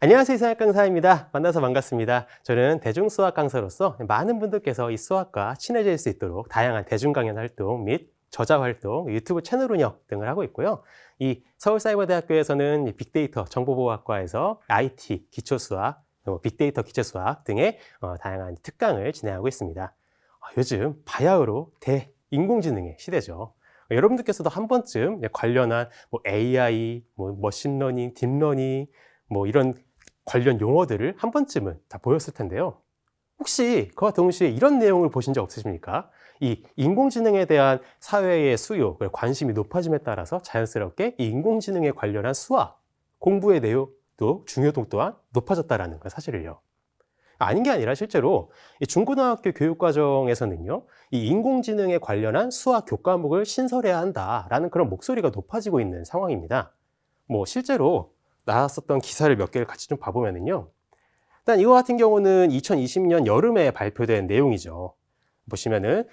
안녕하세요. 이상학 강사입니다. 만나서 반갑습니다. 저는 대중수학 강사로서 많은 분들께서 이 수학과 친해질 수 있도록 다양한 대중강연 활동 및 저자 활동, 유튜브 채널 운영 등을 하고 있고요. 이 서울사이버대학교에서는 빅데이터 정보보호학과에서 IT 기초수학, 빅데이터 기초수학 등의 다양한 특강을 진행하고 있습니다. 요즘 바야흐로 대인공지능의 시대죠. 여러분들께서도 한 번쯤 관련한 AI, 머신러닝, 딥러닝, 이런 관련 용어들을 한 번쯤은 다 보였을 텐데요. 혹시 그와 동시에 이런 내용을 보신 적 없으십니까? 이 인공지능에 대한 사회의 수요, 관심이 높아짐에 따라서 자연스럽게 이 인공지능에 관련한 수학, 공부의 내용도 중요도 또한 높아졌다는 그 사실을요. 아닌 게 아니라 실제로 이 중고등학교 교육과정에서는요, 이 인공지능에 관련한 수학 교과목을 신설해야 한다라는 그런 목소리가 높아지고 있는 상황입니다. 실제로 나왔었던 기사를 몇 개를 같이 좀 봐보면은요. 일단 이거 같은 경우는 2020년 여름에 발표된 내용이죠. 보시면은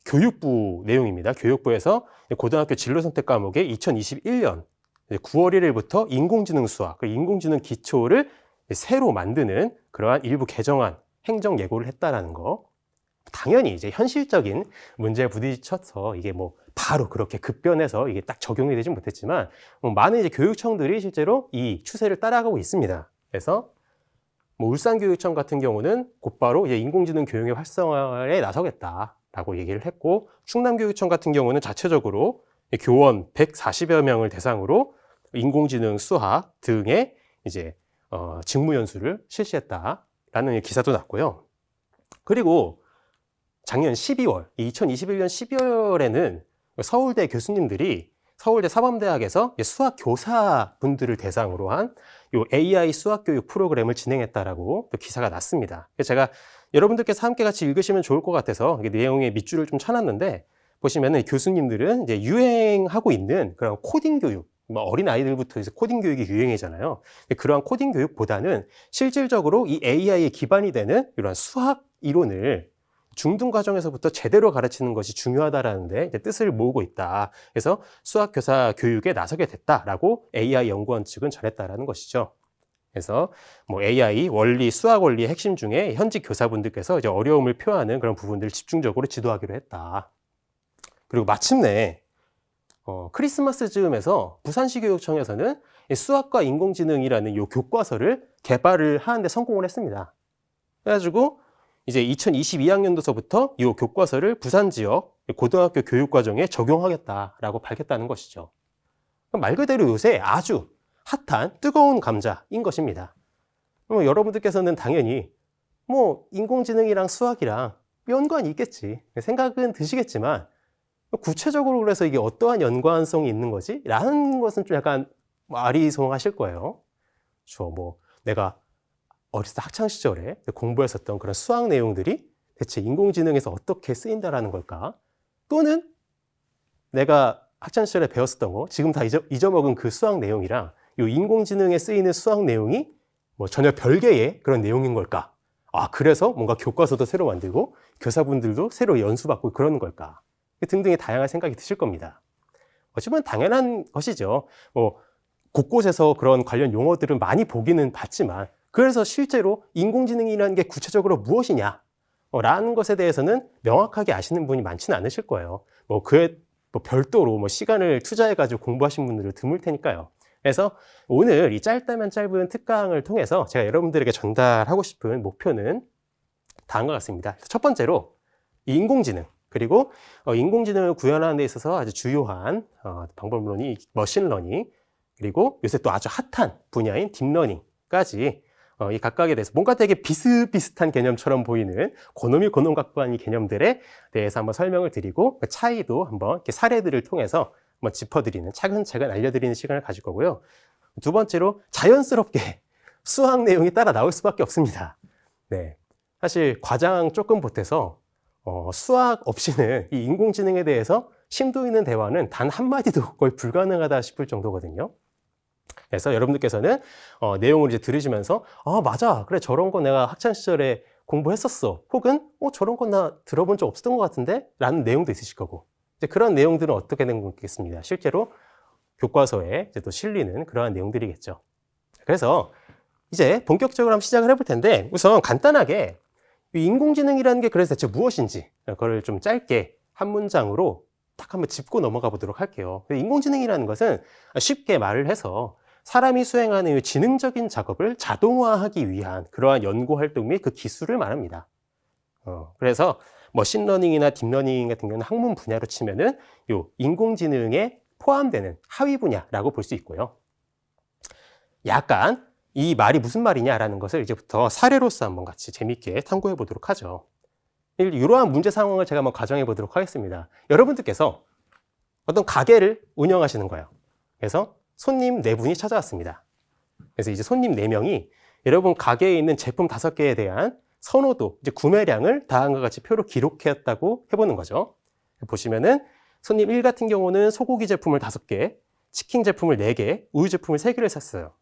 교육부 내용입니다. 교육부에서 고등학교 진로선택 과목에 2021년 9월 1일부터 인공지능 수학, 인공지능 기초를 새로 만드는 그러한 일부 개정안, 행정 예고를 했다라는 거. 당연히 이제 현실적인 문제에 부딪혀서 이게 바로 그렇게 급변해서 이게 딱 적용이 되진 못했지만 많은 이제 교육청들이 실제로 이 추세를 따라가고 있습니다. 그래서 울산교육청 같은 경우는 곧바로 이제 인공지능 교육의 활성화에 나서겠다라고 얘기를 했고, 충남교육청 같은 경우는 자체적으로 교원 140여 명을 대상으로 인공지능 수학 등의 이제 직무 연수를 실시했다라는 기사도 났고요. 그리고 작년 12월, 2021년 12월에는 서울대 교수님들이 서울대 사범대학에서 수학 교사분들을 대상으로 한 요 AI 수학교육 프로그램을 진행했다라고 또 기사가 났습니다. 제가 여러분들께서 함께 같이 읽으시면 좋을 것 같아서 내용의 밑줄을 좀 쳐놨는데, 보시면은 교수님들은 이제 유행하고 있는 그런 코딩 교육, 어린 아이들부터 이제 코딩 교육이 유행이잖아요. 그러한 코딩 교육보다는 실질적으로 이 AI에 기반이 되는 이런 수학 이론을 중등 과정에서부터 제대로 가르치는 것이 중요하다라는 데 뜻을 모으고 있다. 그래서 수학교사 교육에 나서게 됐다라고 AI 연구원 측은 전했다라는 것이죠. 그래서 AI 원리, 수학 원리의 핵심 중에 현직 교사분들께서 이제 어려움을 표하는 그런 부분들을 집중적으로 지도하기로 했다. 그리고 마침내 크리스마스 즈음에서 부산시 교육청에서는 수학과 인공지능이라는 이 교과서를 개발을 하는데 성공을 했습니다. 그래가지고 이제 2022학년도서부터 이 교과서를 부산 지역 고등학교 교육과정에 적용하겠다라고 밝혔다는 것이죠. 말 그대로 요새 아주 핫한 뜨거운 감자인 것입니다. 여러분들께서는 당연히 인공지능이랑 수학이랑 연관이 있겠지 생각은 드시겠지만, 구체적으로 그래서 이게 어떠한 연관성이 있는 거지? 라는 것은 좀 약간 아리송하실 거예요. 내가 어렸을 때 학창시절에 공부했었던 그런 수학 내용들이 대체 인공지능에서 어떻게 쓰인다라는 걸까? 또는 내가 학창시절에 배웠었던 거, 지금 다 잊어먹은 그 수학 내용이랑 이 인공지능에 쓰이는 수학 내용이 전혀 별개의 그런 내용인 걸까? 그래서 뭔가 교과서도 새로 만들고 교사분들도 새로 연수받고 그러는 걸까? 등등의 다양한 생각이 드실 겁니다. 어찌보면 당연한 것이죠. 곳곳에서 그런 관련 용어들은 많이 보기는 봤지만, 그래서 실제로 인공지능이라는 게 구체적으로 무엇이냐 라는 것에 대해서는 명확하게 아시는 분이 많지는 않으실 거예요. 그에 별도로 시간을 투자해가지고 공부하신 분들도 드물 테니까요. 그래서 오늘 이 짧다면 짧은 특강을 통해서 제가 여러분들에게 전달하고 싶은 목표는 다음과 같습니다. 첫 번째로 이 인공지능, 그리고 인공지능을 구현하는 데 있어서 아주 주요한 방법론이 머신러닝, 그리고 요새 또 아주 핫한 분야인 딥러닝까지 이 각각에 대해서 뭔가 되게 비슷비슷한 개념처럼 보이는 고놈각관이 개념들에 대해서 한번 설명을 드리고, 그 차이도 한번 이렇게 사례들을 통해서 한번 짚어드리는, 차근차근 알려드리는 시간을 가질 거고요. 두 번째로 자연스럽게 수학 내용이 따라 나올 수밖에 없습니다. 사실 과장 조금 보태서 수학 없이는 이 인공지능에 대해서 심도 있는 대화는 단 한마디도 거의 불가능하다 싶을 정도거든요. 그래서 여러분들께서는 내용을 이제 들으시면서 맞아, 그래, 저런 거 내가 학창시절에 공부했었어, 혹은 저런 거 나 들어본 적 없었던 것 같은데 라는 내용도 있으실 거고, 이제 그런 내용들은 어떻게 된 거겠습니다. 실제로 교과서에 이제 또 실리는 그러한 내용들이겠죠. 그래서 이제 본격적으로 한번 시작을 해볼 텐데, 우선 간단하게 이 인공지능이라는 게 그래서 대체 무엇인지 그걸 좀 짧게 한 문장으로 딱 한번 짚고 넘어가 보도록 할게요. 인공지능이라는 것은 쉽게 말을 해서 사람이 수행하는 이 지능적인 작업을 자동화하기 위한 그러한 연구 활동 및 그 기술을 말합니다. 그래서 머신러닝이나 딥러닝 같은 경우는 학문 분야로 치면은 요 인공지능에 포함되는 하위 분야라고 볼 수 있고요. 약간 이 말이 무슨 말이냐라는 것을 이제부터 사례로서 한번 같이 재밌게 탐구해 보도록 하죠. 이러한 문제 상황을 제가 한번 가정해 보도록 하겠습니다. 여러분들께서 어떤 가게를 운영하시는 거예요. 그래서 손님 4분이 찾아왔습니다. 그래서 이제 손님 4명이 여러분 가게에 있는 제품 5개에 대한 선호도, 이제 구매량을 다음과 같이 표로 기록했다고 해보는 거죠. 보시면은 손님 1 같은 경우는 소고기 제품을 5개, 치킨 제품을 4개, 우유 제품을 3개를 샀어요.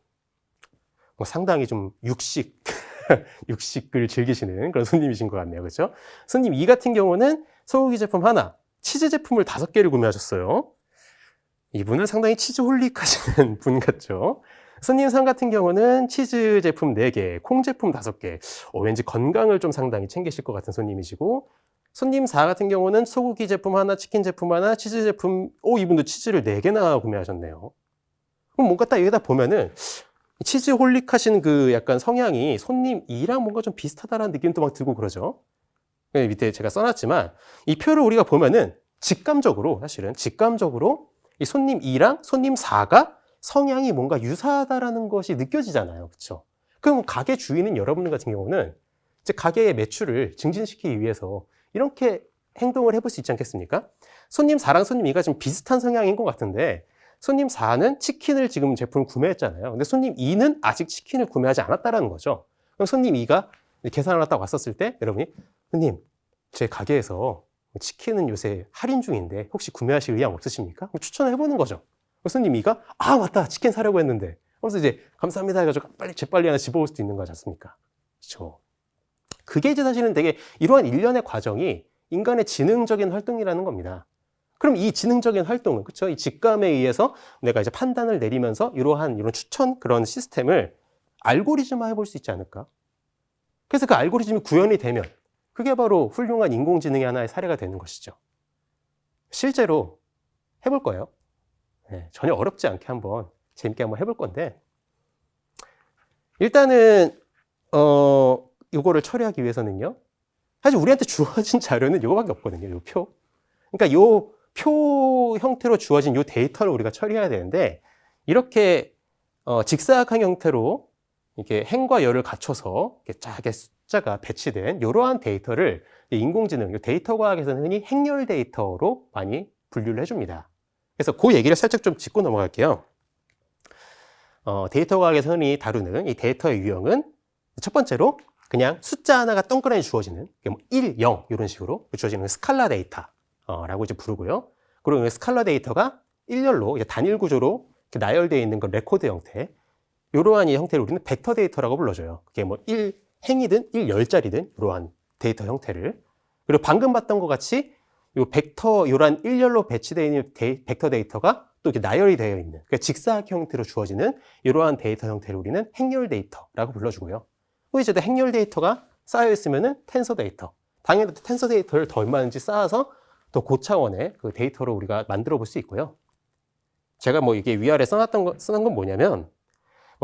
상당히 좀 육식을 즐기시는 그런 손님이신 것 같네요. 그렇죠? 손님 2 같은 경우는 소고기 제품 하나, 치즈 제품을 5개를 구매하셨어요. 이분은 상당히 치즈홀릭 하시는 분 같죠? 손님 3 같은 경우는 치즈 제품 4개, 콩 제품 5개. 왠지 건강을 좀 상당히 챙기실 것 같은 손님이시고, 손님 4 같은 경우는 소고기 제품 하나, 치킨 제품 하나, 치즈 제품, 이분도 치즈를 4개나 구매하셨네요. 그럼 뭔가 딱 여기다 보면은 치즈홀릭 하신 그 약간 성향이 손님 2랑 뭔가 좀 비슷하다라는 느낌도 막 들고 그러죠. 밑에 제가 써놨지만 이 표를 우리가 보면은 사실은 직감적으로 이 손님 2랑 손님 4가 성향이 뭔가 유사하다라는 것이 느껴지잖아요. 그렇죠? 그럼 가게 주인인 여러분들 같은 경우는 이제 가게의 매출을 증진시키기 위해서 이렇게 행동을 해볼 수 있지 않겠습니까? 손님 4랑 손님 2가 좀 비슷한 성향인 것 같은데, 손님 4는 치킨을 지금 제품을 구매했잖아요. 근데 손님 2는 아직 치킨을 구매하지 않았다라는 거죠. 그럼 손님 2가 계산을 하다 왔었을 때 여러분이 손님, 제 가게에서 치킨은 요새 할인 중인데 혹시 구매하실 의향 없으십니까? 추천을 해보는 거죠. 손님 2가 맞다, 치킨 사려고 했는데. 그래서 이제 감사합니다 해가지고 재빨리 하나 집어올 수도 있는 거지 않습니까? 그렇죠. 그게 이제 사실은 되게 이러한 일련의 과정이 인간의 지능적인 활동이라는 겁니다. 그럼 이 지능적인 활동은, 그렇죠? 이 직감에 의해서 내가 이제 판단을 내리면서 이런 추천 그런 시스템을 알고리즘화 해볼 수 있지 않을까? 그래서 그 알고리즘이 구현이 되면 그게 바로 훌륭한 인공지능의 하나의 사례가 되는 것이죠. 실제로 해볼 거예요. 네, 전혀 어렵지 않게 재밌게 한번 해볼 건데, 일단은 이거를 처리하기 위해서는요, 사실 우리한테 주어진 자료는 이거밖에 없거든요. 요 표. 그러니까 요 표 형태로 주어진 요 데이터를 우리가 처리해야 되는데, 이렇게 직사각형 형태로 이렇게 행과 열을 갖춰서 이렇게 작게 숫자가 배치된 이러한 데이터를 인공지능, 데이터 과학에서는 흔히 행렬 데이터로 많이 분류를 해줍니다. 그래서 그 얘기를 살짝 좀 짚고 넘어갈게요. 데이터 과학에서 흔히 다루는 이 데이터의 유형은 첫 번째로 그냥 숫자 하나가 동그라미 주어지는 1, 0 이런 식으로 주어지는 스칼라 데이터라고 이제 부르고요. 그리고 이 스칼라 데이터가 일렬로 단일 구조로 나열되어 있는 건 레코드 형태. 이러한 이 형태를 우리는 벡터 데이터라고 불러줘요. 그게 1행이든 1열짜리든 이러한 데이터 형태를. 그리고 방금 봤던 것 같이 이러한 일렬로 배치되어 있는 벡터 데이터가 또 이렇게 나열이 되어 있는, 그러니까 직사각 형태로 주어지는 이러한 데이터 형태를 우리는 행렬 데이터라고 불러주고요. 또 이제 행렬 데이터가 쌓여 있으면은 텐서 데이터. 당연히 텐서 데이터를 더 얼마든지 쌓아서 더 고차원의 그 데이터로 우리가 만들어 볼 수 있고요. 제가 이게 위아래 써놓은 건 뭐냐면,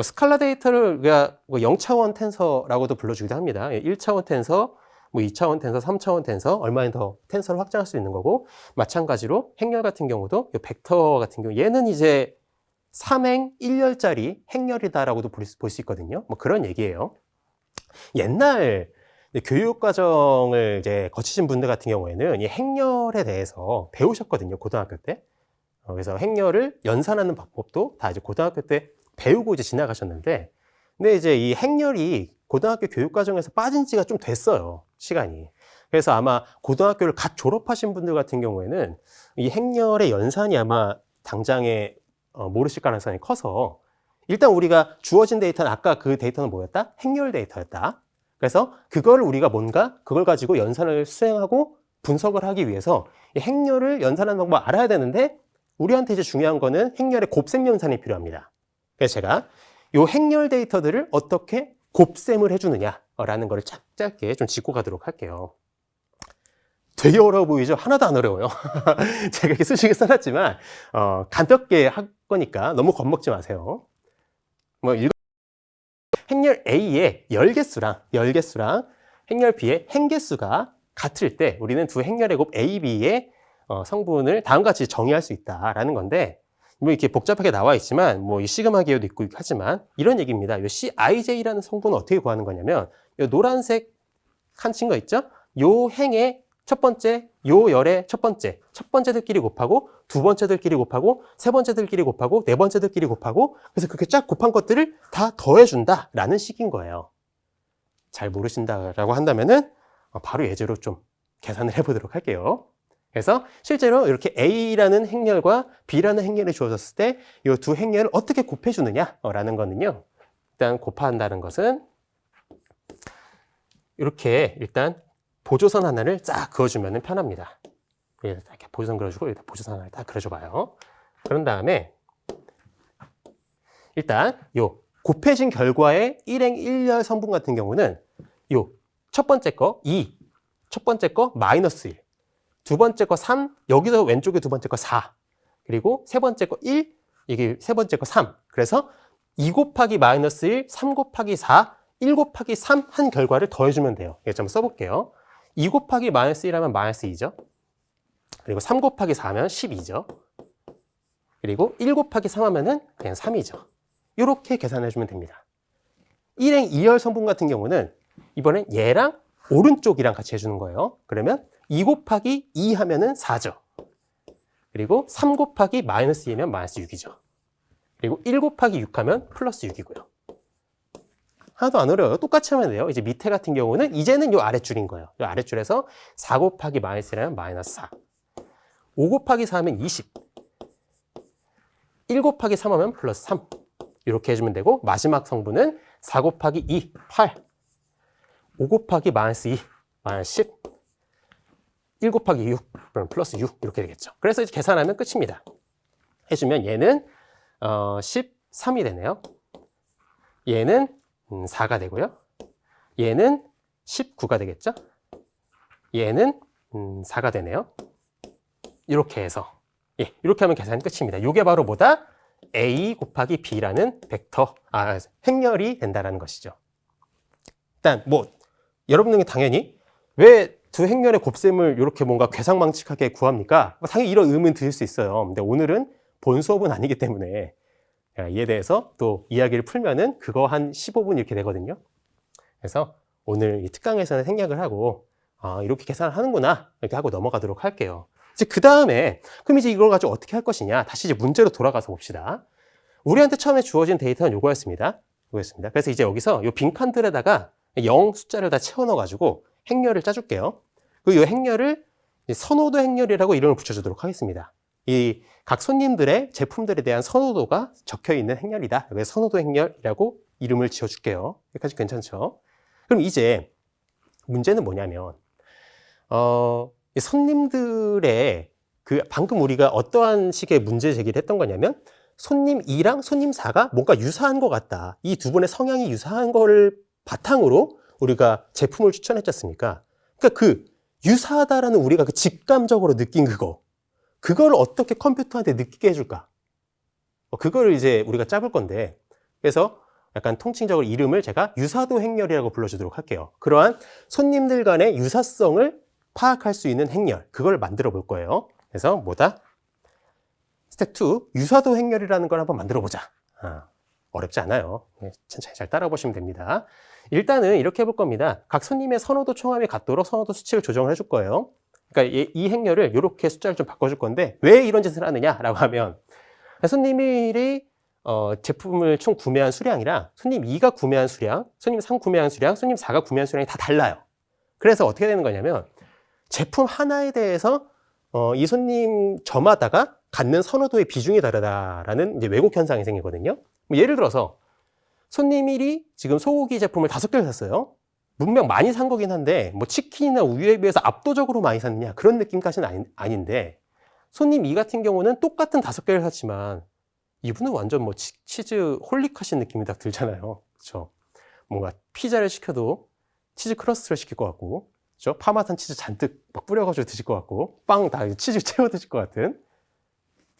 스칼라 데이터를 우리가 0차원 텐서라고도 불러주기도 합니다. 1차원 텐서, 2차원 텐서, 3차원 텐서, 얼마나 더 텐서를 확장할 수 있는 거고, 마찬가지로 행렬 같은 경우도 이 벡터 같은 경우 얘는 이제 3행 1열짜리 행렬이다라고도 볼 수 있거든요. 그런 얘기예요. 옛날 교육 과정을 이제 거치신 분들 같은 경우에는 이 행렬에 대해서 배우셨거든요, 고등학교 때. 그래서 행렬을 연산하는 방법도 다 이제 고등학교 때 배우고 이제 지나가셨는데, 근데 이제 이 행렬이 고등학교 교육 과정에서 빠진 지가 좀 됐어요, 시간이. 그래서 아마 고등학교를 갓 졸업하신 분들 같은 경우에는 이 행렬의 연산이 아마 당장에 모르실 가능성이 커서, 일단 우리가 주어진 데이터는 아까 그 데이터는 뭐였다? 행렬 데이터였다. 그래서 그걸 가지고 연산을 수행하고 분석을 하기 위해서 이 행렬을 연산하는 방법을 알아야 되는데, 우리한테 이제 중요한 거는 행렬의 곱셈 연산이 필요합니다. 그래서 제가 요 행렬 데이터들을 어떻게 곱셈을 해주느냐라는 걸 짧게 좀 짚고 가도록 할게요. 되게 어려워 보이죠? 하나도 안 어려워요. 제가 이렇게 수식을 써놨지만 가볍게 할 거니까 너무 겁먹지 마세요. 행렬 A의 열개수랑 행렬 B의 행개수가 같을 때 우리는 두 행렬의 곱 A, B의 성분을 다음과 같이 정의할 수 있다라는 건데, 뭐 이렇게 복잡하게 나와 있지만 뭐 이 시그마 기호도 있고 하지만 이런 얘기입니다. 이 CIJ라는 성분은 어떻게 구하는 거냐면 이 노란색 한 친 거 있죠? 요 행의 첫 번째, 요 열의 첫 번째들끼리 곱하고 두 번째들끼리 곱하고 세 번째들끼리 곱하고 네 번째들끼리 곱하고, 그래서 그렇게 쫙 곱한 것들을 다 더해준다라는 식인 거예요. 잘 모르신다라고 한다면은 바로 예제로 좀 계산을 해보도록 할게요. 그래서 실제로 이렇게 A라는 행렬과 B라는 행렬이 주어졌을 때 이 두 행렬을 어떻게 곱해주느냐라는 거는요. 일단 곱한다는 것은 이렇게 일단 보조선 하나를 쫙 그어주면 편합니다. 이렇게 보조선 그려주고 여기다 보조선 하나를 딱 그려줘봐요. 그런 다음에 일단 요 곱해진 결과의 1행 1열 성분 같은 경우는 요 첫 번째 거 2, 첫 번째 거 마이너스 1, 두 번째 거 3, 여기서 왼쪽에 두 번째 거 4, 그리고 세 번째 거 1, 이게 세 번째 거 3. 그래서 2 곱하기 마이너스 1, 3 곱하기 4, 1 곱하기 3 한 결과를 더해주면 돼요. 이거 좀 써볼게요. 2 곱하기 마이너스 1 하면 마이너스 2죠. 그리고 3 곱하기 4 하면 12죠. 그리고 1 곱하기 3 하면은 그냥 3이죠. 이렇게 계산해주면 됩니다. 1행 2열 성분 같은 경우는 이번엔 얘랑 오른쪽이랑 같이 해주는 거예요. 그러면 2 곱하기 2 하면은 4죠. 그리고 3 곱하기 마이너스 2면 마이너스 6이죠. 그리고 1 곱하기 6 하면 플러스 6이고요. 하나도 안 어려워요. 똑같이 하면 돼요. 이제 밑에 같은 경우는 이제는 요 아랫줄인 거예요. 요 아랫줄에서 4 곱하기 마이너스 1하면 마이너스 4. 5 곱하기 4 하면 20. 1 곱하기 3 하면 플러스 3. 이렇게 해주면 되고, 마지막 성분은 4 곱하기 2, 8. 5 곱하기 마이너스 2, 마이너스 10. 1 곱하기 6, 그럼 플러스 6. 이렇게 되겠죠. 그래서 이제 계산하면 끝입니다. 해주면 얘는 13이 되네요. 얘는 4가 되고요. 얘는 19가 되겠죠. 얘는 4가 되네요. 이렇게 해서 이렇게 하면 계산이 끝입니다. 이게 바로 뭐다? A 곱하기 B라는 벡터, 행렬이 된다는 것이죠. 일단 뭐 여러분들은 당연히 왜 두 행렬의 곱셈을 이렇게 뭔가 괴상망측하게 구합니까? 당연히 이런 의문 드실 수 있어요. 근데 오늘은 본 수업은 아니기 때문에 이에 대해서 또 이야기를 풀면은 그거 한 15분 이렇게 되거든요. 그래서 오늘 이 특강에서는 생략을 하고 이렇게 계산을 하는구나 이렇게 하고 넘어가도록 할게요. 이제 그 다음에 그럼 이제 이걸 가지고 어떻게 할 것이냐, 다시 이제 문제로 돌아가서 봅시다. 우리한테 처음에 주어진 데이터는 요거였습니다. 그래서 이제 여기서 이 빈칸들에다가 0 숫자를 다 채워 넣어 가지고 행렬을 짜줄게요. 그리고 이 행렬을 선호도 행렬이라고 이름을 붙여주도록 하겠습니다. 이 각 손님들의 제품들에 대한 선호도가 적혀 있는 행렬이다. 그래서 선호도 행렬이라고 이름을 지어줄게요. 여기까지 괜찮죠? 그럼 이제 문제는 뭐냐면 손님들의 방금 우리가 어떠한 식의 문제 제기를 했던 거냐면, 손님 2랑 손님 4가 뭔가 유사한 것 같다. 이 두 분의 성향이 유사한 거를 바탕으로 우리가 제품을 추천했지 않습니까? 그러니까 그 유사하다라는 우리가 그 직감적으로 느낀 그걸 어떻게 컴퓨터한테 느끼게 해줄까? 그거를 이제 우리가 짜볼 건데, 그래서 약간 통칭적으로 이름을 제가 유사도 행렬이라고 불러주도록 할게요. 그러한 손님들 간의 유사성을 파악할 수 있는 행렬, 그걸 만들어 볼 거예요. 그래서 뭐다? 스텝 2, 유사도 행렬이라는 걸 한번 만들어 보자. 어렵지 않아요. 천천히 잘 따라 보시면 됩니다. 일단은 이렇게 해볼 겁니다. 각 손님의 선호도 총합이 같도록 선호도 수치를 조정을 해줄 거예요. 그러니까 이 행렬을 이렇게 숫자를 좀 바꿔줄 건데, 왜 이런 짓을 하느냐라고 하면, 손님이 제품을 총 구매한 수량이랑 손님 2가 구매한 수량, 손님 3 구매한 수량, 손님 4가 구매한 수량이 다 달라요. 그래서 어떻게 되는 거냐면, 제품 하나에 대해서 이 손님 저마다가 갖는 선호도의 비중이 다르다라는 이제 왜곡 현상이 생기거든요. 뭐 예를 들어서 손님 1이 지금 소고기 제품을 5개를 샀어요. 분명 많이 산 거긴 한데 뭐 치킨이나 우유에 비해서 압도적으로 많이 샀느냐, 그런 느낌까지는 아닌데, 손님 2 같은 경우는 똑같은 5개를 샀지만 이분은 완전 뭐 치즈 홀릭하신 느낌이 딱 들잖아요. 그렇죠? 뭔가 피자를 시켜도 치즈 크러스트를 시킬 것 같고, 그렇죠? 파마산 치즈 잔뜩 막 뿌려가지고 드실 것 같고, 빵 다 치즈 채워 드실 것 같은,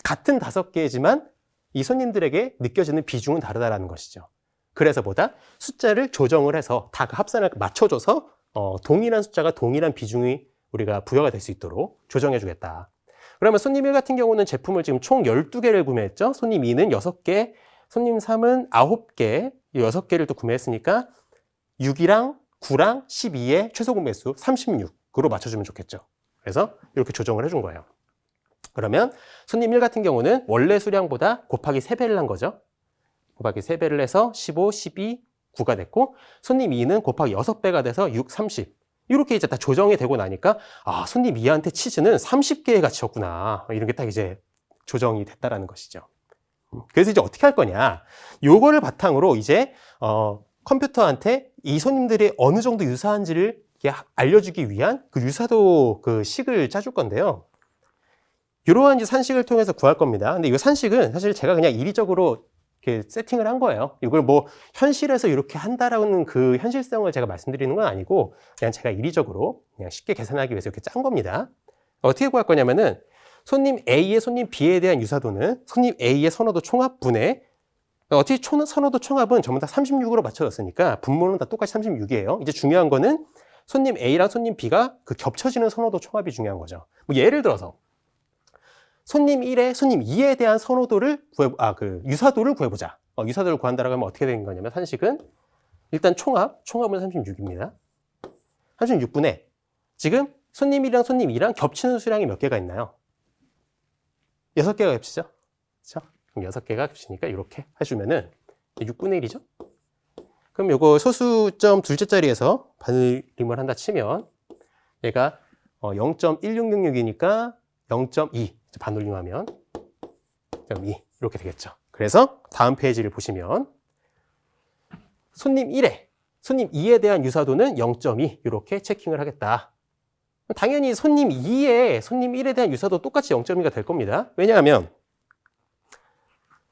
같은 5개지만 이 손님들에게 느껴지는 비중은 다르다라는 것이죠. 그래서 숫자를 조정을 해서 다 그 합산을 맞춰줘서 동일한 숫자가 동일한 비중이 우리가 부여가 될 수 있도록 조정해 주겠다. 그러면 손님 1 같은 경우는 제품을 지금 총 12개를 구매했죠. 손님 2는 6개, 손님 3은 9개, 6개를 또 구매했으니까 6이랑 9랑 12의 최소 구매수 36으로 맞춰주면 좋겠죠. 그래서 이렇게 조정을 해준 거예요. 그러면 손님 1 같은 경우는 원래 수량보다 곱하기 3배를 한 거죠. 곱하기 3배를 해서 15, 12, 9가 됐고, 손님 2는 곱하기 6배가 돼서 6, 30. 이렇게 이제 다 조정이 되고 나니까, 아, 손님 2한테 치즈는 30개의 가치였구나. 이런 게 딱 이제 조정이 됐다라는 것이죠. 그래서 이제 어떻게 할 거냐. 요거를 바탕으로 이제, 컴퓨터한테 이 손님들이 어느 정도 유사한지를 알려주기 위한 그 유사도 그 식을 짜줄 건데요. 이러한 이제 산식을 통해서 구할 겁니다. 근데 이 산식은 사실 제가 그냥 이리적으로 이렇게 세팅을 한 거예요. 이걸 뭐 현실에서 이렇게 한다라는 그 현실성을 제가 말씀드리는 건 아니고 그냥 제가 이리적으로 그냥 쉽게 계산하기 위해서 이렇게 짠 겁니다. 어떻게 구할 거냐면은 손님 A의 손님 B에 대한 유사도는 손님 A의 선호도 총합분의 어차피 선호도 총합은 전부 다 36으로 맞춰졌으니까 분모는 다 똑같이 36이에요. 이제 중요한 거는 손님 A랑 손님 B가 그 겹쳐지는 선호도 총합이 중요한 거죠. 뭐 예를 들어서 손님 1에 손님 2에 대한 선호도를 유사도를 구해보자. 유사도를 구한다라고 하면 어떻게 되는 거냐면 산식은 일단 총합은 36입니다. 36분의 지금 손님 1이랑 손님 2랑 겹치는 수량이 몇 개가 있나요? 6개가 겹치죠? 그렇죠? 그럼 6개가 겹치니까 이렇게 해주면은 6분의 1이죠? 그럼 요거 소수점 둘째 자리에서 반올림을 한다 치면 얘가 0.1666이니까 0.2 반올림하면 0.2 이렇게 되겠죠. 그래서 다음 페이지를 보시면 손님 1에 손님 2에 대한 유사도는 0.2 이렇게 체킹을 하겠다. 당연히 손님 2에 손님 1에 대한 유사도 똑같이 0.2가 될 겁니다. 왜냐하면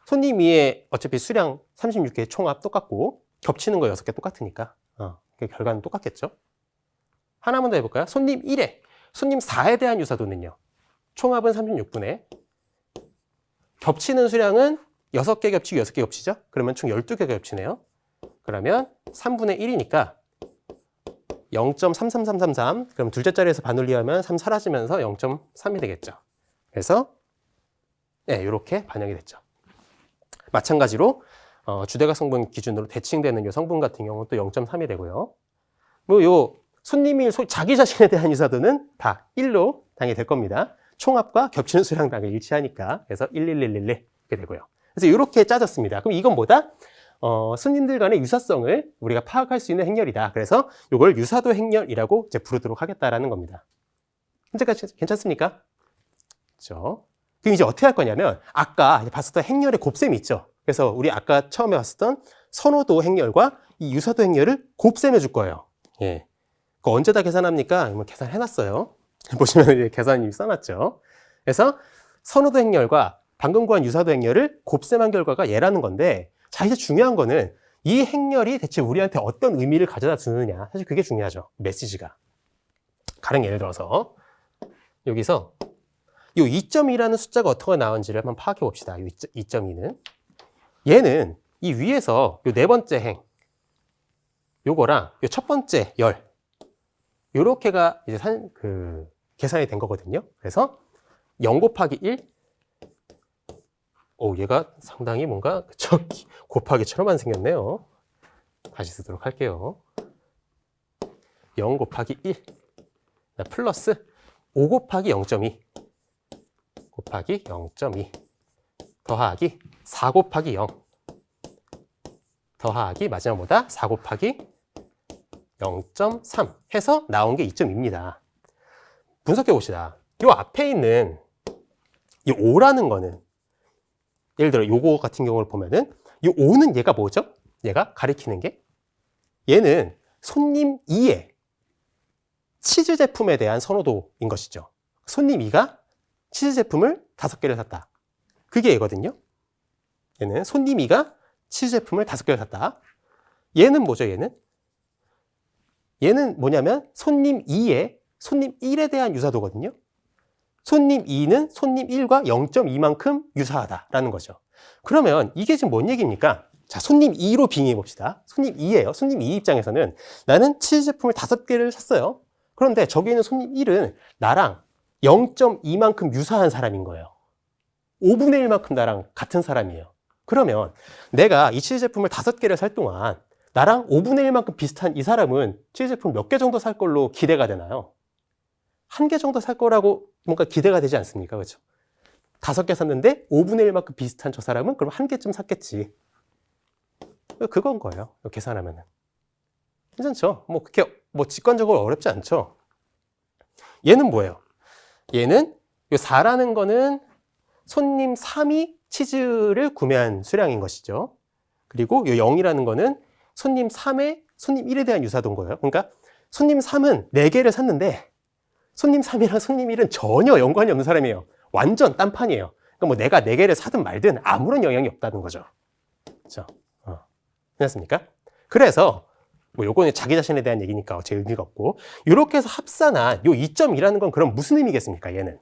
손님 2의 어차피 수량 36개 총합 똑같고 겹치는 거 6개 똑같으니까 결과는 똑같겠죠. 하나만 더 해볼까요? 손님 1에 손님 4에 대한 유사도는요. 총합은 36분의 겹치는 수량은 6개 겹치고 6개 겹치죠? 그러면 총 12개가 겹치네요. 그러면 3분의 1이니까 0.33333 그럼 둘째 자리에서 반올림하면 3 사라지면서 0.3이 되겠죠. 그래서 이렇게 반영이 됐죠. 마찬가지로 주대각 성분 기준으로 대칭되는 이 성분 같은 경우는 또 0.3이 되고요. 뭐 요 손님이 자기 자신에 대한 유사도는 다 1로 당연히 될 겁니다. 총합과 겹치는 수량 당연히 일치하니까 그래서 11111 이렇게 되고요. 그래서 이렇게 짜졌습니다. 그럼 이건 뭐다? 손님들 간의 유사성을 우리가 파악할 수 있는 행렬이다. 그래서 이걸 유사도 행렬이라고 이제 부르도록 하겠다라는 겁니다. 현재까지 괜찮습니까? 그렇죠? 그럼 이제 어떻게 할 거냐면 아까 봤었던 행렬의 곱셈이 있죠. 그래서 우리 아까 처음에 봤었던 선호도 행렬과 이 유사도 행렬을 곱셈해 줄 거예요. 예. 그 언제 다 계산합니까? 계산해 놨어요. 보시면 이제 계산이 써놨죠. 그래서 선호도 행렬과 방금 구한 유사도 행렬을 곱셈한 결과가 얘라는 건데 자, 이제 중요한 거는 이 행렬이 대체 우리한테 어떤 의미를 가져다 주느냐. 사실 그게 중요하죠. 메시지가. 가령 예를 들어서 여기서 이 2.2라는 숫자가 어떻게 나온지를 한번 파악해 봅시다. 이 2.2는. 얘는 이 위에서 이 네 번째 행, 요거랑 이 첫 번째 열, 요렇게가 이제 계산이 된 거거든요. 그래서 0 곱하기 1, 얘가 상당히 뭔가 곱하기처럼만 생겼네요. 다시 쓰도록 할게요. 0 곱하기 1 플러스 5 곱하기 0.2 곱하기 0.2 더하기 4 곱하기 0 더하기 마지막보다 4 곱하기 0.3 해서 나온 게 2.2입니다. 분석해 봅시다. 이 앞에 있는 이 5라는 거는 예를 들어 요거 같은 경우를 보면은 이 5는 얘가 뭐죠? 얘가 가리키는 게 얘는 손님 2의 치즈 제품에 대한 선호도인 것이죠. 손님 2가 치즈 제품을 5개를 샀다. 그게 얘거든요. 얘는 손님 2가 치즈 제품을 5개를 샀다. 얘는 뭐죠, 얘는? 얘는 뭐냐면 손님 2에 손님 1에 대한 유사도거든요. 손님 2는 손님 1과 0.2만큼 유사하다라는 거죠. 그러면 이게 지금 뭔 얘기입니까? 자, 손님 2로 빙의해 봅시다. 손님 2예요. 손님 2 입장에서는 나는 치즈 제품을 5개를 샀어요. 그런데 저기 있는 손님 1은 나랑 0.2만큼 유사한 사람인 거예요. 5분의 1만큼 나랑 같은 사람이에요. 그러면 내가 이 치즈 제품을 5개를 살 동안 나랑 5분의 1만큼 비슷한 이 사람은 치즈 제품 몇 개 정도 살 걸로 기대가 되나요? 1개 정도 살 거라고 뭔가 기대가 되지 않습니까? 그렇죠? 5개 샀는데 5분의 1만큼 비슷한 저 사람은 그럼 1개쯤 샀겠지. 그건 거예요. 계산하면은. 괜찮죠? 뭐 그렇게 뭐 직관적으로 어렵지 않죠? 얘는 뭐예요? 얘는 이 4라는 거는 손님 3이 치즈를 구매한 수량인 것이죠. 그리고 이 0이라는 거는 손님 3에 손님 1에 대한 유사도인 거예요. 그러니까 손님 3은 4개를 샀는데 손님 3이랑 손님 1은 전혀 연관이 없는 사람이에요. 완전 딴판이에요. 그러니까 뭐 내가 4개를 사든 말든 아무런 영향이 없다는 거죠. 그렇죠? 괜찮습니까? 그래서 뭐 요거는 자기 자신에 대한 얘기니까 제 의미가 없고 이렇게 해서 합산한 요 2.2라는 건 그럼 무슨 의미겠습니까? 얘는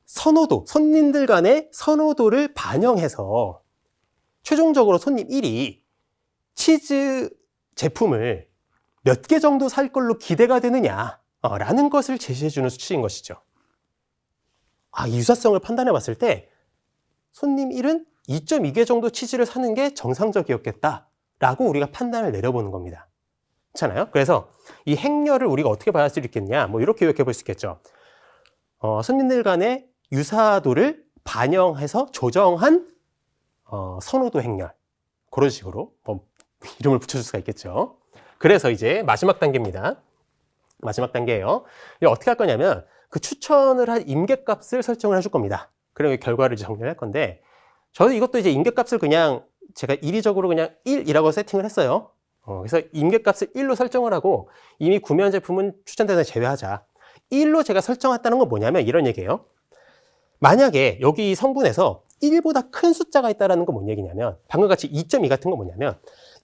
선호도, 손님들 간의 선호도를 반영해서 최종적으로 손님 1이 치즈 제품을 몇 개 정도 살 걸로 기대가 되느냐 라는 것을 제시해주는 수치인 것이죠. 이 유사성을 판단해 봤을 때 손님 1은 2.2개 정도 치즈를 사는 게 정상적이었겠다 라고 우리가 판단을 내려보는 겁니다. 그렇잖아요? 그래서 이 행렬을 우리가 어떻게 봐야 할 수 있겠냐, 뭐 이렇게 요약해 볼 수 있겠죠. 손님들 간의 유사도를 반영해서 조정한 선호도 행렬, 그런 식으로 이름을 붙여줄 수가 있겠죠. 그래서 이제 마지막 단계입니다. 마지막 단계예요. 이게 어떻게 할 거냐면 그 추천을 한 임계값을 설정을 해줄 겁니다. 그리고 결과를 정리할 건데, 저는 이것도 이제 임계값을 그냥 제가 이리적으로 그냥 1이라고 세팅을 했어요. 그래서 임계값을 1로 설정을 하고 이미 구매한 제품은 추천대상에 제외하자. 1로 제가 설정했다는 건 뭐냐면 이런 얘기예요. 만약에 여기 이 성분에서 1보다 큰 숫자가 있다는 건 뭔 얘기냐면, 방금 같이 2.2 같은 건 뭐냐면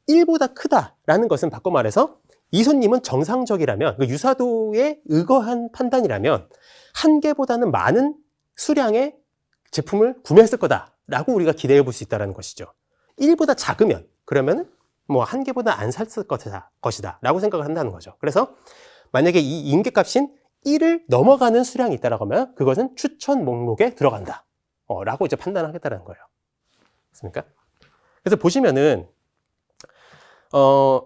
1보다 크다라는 것은 바꿔 말해서 이 손님은 정상적이라면, 그 유사도에 의거한 판단이라면 1개보다는 많은 수량의 제품을 구매했을 거다라고 우리가 기대해 볼 수 있다는 것이죠. 1보다 작으면 그러면 뭐 1개보다 안 샀을 것이다 라고 생각을 한다는 거죠. 그래서 만약에 이 임계값인 1을 넘어가는 수량이 있다라고 하면 그것은 추천 목록에 들어간다 라고 이제 판단하겠다는 거예요. 맞습니까? 그래서 보시면은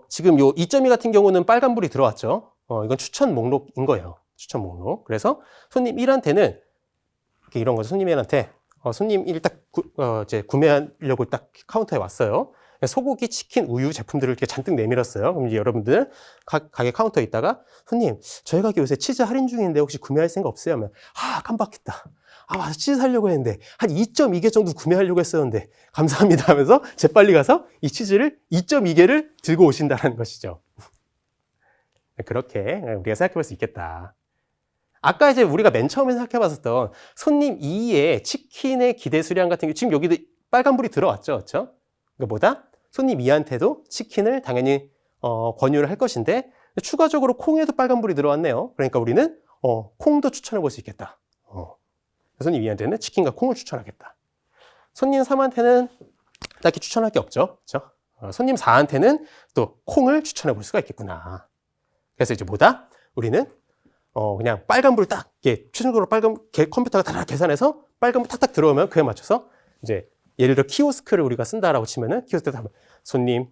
지금 요 2.2 같은 경우는 빨간불이 들어왔죠. 이건 추천 목록인 거예요. 추천 목록. 그래서 손님 1한테는 이런 거죠. 손님 1한테 손님 1 딱 이제 구매하려고 딱 카운터에 왔어요. 소고기, 치킨, 우유 제품들을 이렇게 잔뜩 내밀었어요. 그럼 이제 여러분들 가게 카운터에 있다가 손님, 저희 가게 요새 치즈 할인 중인데 혹시 구매할 생각 없어요? 하면 깜빡했다. 맞아, 치즈 사려고 했는데 한 2.2개 정도 구매하려고 했었는데 감사합니다 하면서 재빨리 가서 이 치즈를 2.2개를 들고 오신다는 것이죠. 그렇게 우리가 생각해 볼 수 있겠다. 아까 이제 우리가 맨 처음에 생각해 봤었던 손님 2의 치킨의 기대 수량 같은 게 지금 여기도 빨간불이 들어왔죠. 그렇죠? 그러니까 뭐다? 손님 2한테도 치킨을 당연히 권유를 할 것인데 추가적으로 콩에도 빨간불이 들어왔네요. 그러니까 우리는 콩도 추천해 볼 수 있겠다. 손님 2한테는 치킨과 콩을 추천하겠다. 손님 3한테는 딱히 추천할 게 없죠. 그렇죠? 손님 4한테는 또 콩을 추천해 볼 수가 있겠구나. 그래서 이제 뭐다? 우리는 그냥 빨간불 딱, 추천적으로 컴퓨터가 다 계산해서 빨간불 탁탁 들어오면 그에 맞춰서 이제 예를 들어 키오스크를 우리가 쓴다라고 치면은 키오스크에서 하면 손님,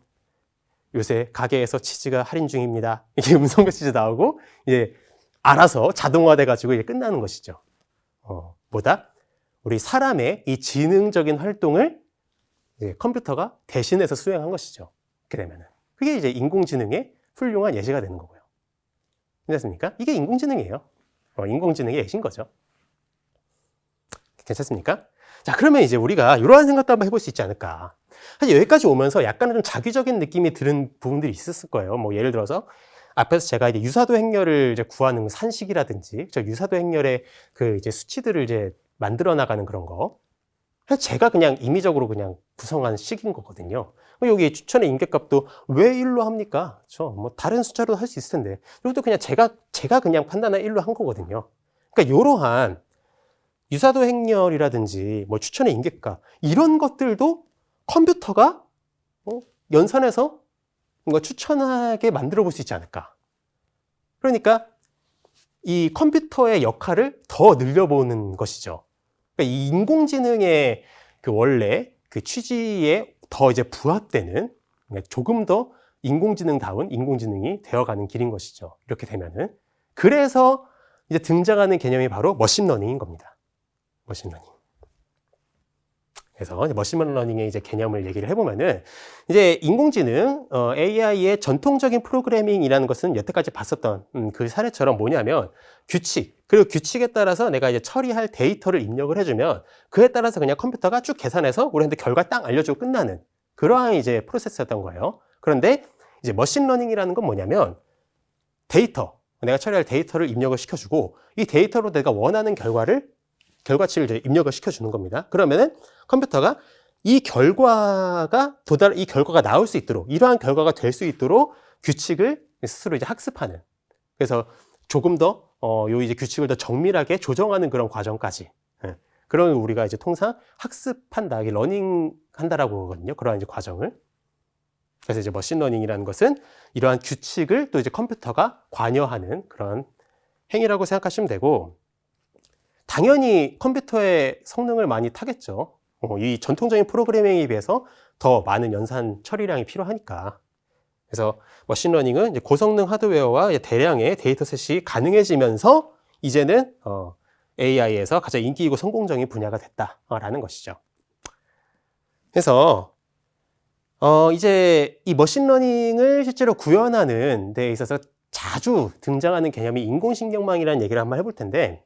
요새 가게에서 치즈가 할인 중입니다. 이게 음성 메시지 나오고 이제 알아서 자동화돼 가지고 이제 끝나는 것이죠. 뭐다? 우리 사람의 이 지능적인 활동을 이제 컴퓨터가 대신해서 수행한 것이죠. 그렇게 되면은 그게 이제 인공지능의 훌륭한 예시가 되는 거고요. 괜찮습니까? 이게 인공지능이에요. 인공지능의 예시인 거죠. 괜찮습니까? 자, 그러면 이제 우리가 이러한 생각도 한번 해볼 수 있지 않을까. 사실 여기까지 오면서 약간은 좀 자기적인 느낌이 드는 부분들이 있었을 거예요. 뭐 예를 들어서 앞에서 제가 이제 유사도 행렬을 이제 구하는 산식이라든지 저 유사도 행렬의 그 이제 수치들을 이제 만들어 나가는 그런 거. 그래서 제가 그냥 임의적으로 그냥 구성한 식인 거거든요. 여기 추천의 임계값도 왜 1로 합니까? 그렇죠? 뭐 다른 숫자로 할 수 있을 텐데. 이것도 그냥 제가 그냥 판단한 1로 한 거거든요. 그러니까 이러한 유사도 행렬이라든지 뭐 추천의 임계값 이런 것들도 컴퓨터가 연산해서 뭔가 추천하게 만들어 볼 수 있지 않을까. 그러니까 이 컴퓨터의 역할을 더 늘려보는 것이죠. 그러니까 이 인공지능의 그 원래 그 취지에 더 이제 부합되는 조금 더 인공지능다운 인공지능이 되어가는 길인 것이죠. 이렇게 되면은. 그래서 이제 등장하는 개념이 바로 머신러닝인 겁니다. 머신러닝. 그래서 머신러닝의 이제 개념을 얘기를 해보면은 이제 인공지능, AI의 전통적인 프로그래밍이라는 것은 여태까지 봤었던 그 사례처럼 뭐냐면 규칙, 그리고 규칙에 따라서 내가 이제 처리할 데이터를 입력을 해주면 그에 따라서 그냥 컴퓨터가 쭉 계산해서 우리한테 결과 딱 알려주고 끝나는 그러한 이제 프로세스였던 거예요. 그런데 이제 머신러닝이라는 건 뭐냐면 데이터, 내가 처리할 데이터를 입력을 시켜주고 이 데이터로 내가 원하는 결과치를 이제 입력을 시켜주는 겁니다. 그러면은 컴퓨터가 이 결과가 나올 수 있도록, 이러한 결과가 될 수 있도록 규칙을 스스로 이제 학습하는. 그래서 조금 더, 이제 규칙을 더 정밀하게 조정하는 그런 과정까지. 예. 그런 우리가 이제 통상 학습한다, 러닝 한다라고 하거든요. 그러한 이제 과정을. 그래서 이제 머신러닝이라는 것은 이러한 규칙을 또 이제 컴퓨터가 관여하는 그런 행위라고 생각하시면 되고, 당연히 컴퓨터의 성능을 많이 타겠죠. 이 전통적인 프로그래밍에 비해서 더 많은 연산 처리량이 필요하니까. 그래서 머신러닝은 이제 고성능 하드웨어와 대량의 데이터셋이 가능해지면서 이제는 AI에서 가장 인기 있고 성공적인 분야가 됐다라는 것이죠. 그래서 이제 이 머신러닝을 실제로 구현하는 데 있어서 자주 등장하는 개념이 인공신경망이라는 얘기를 한번 해볼 텐데,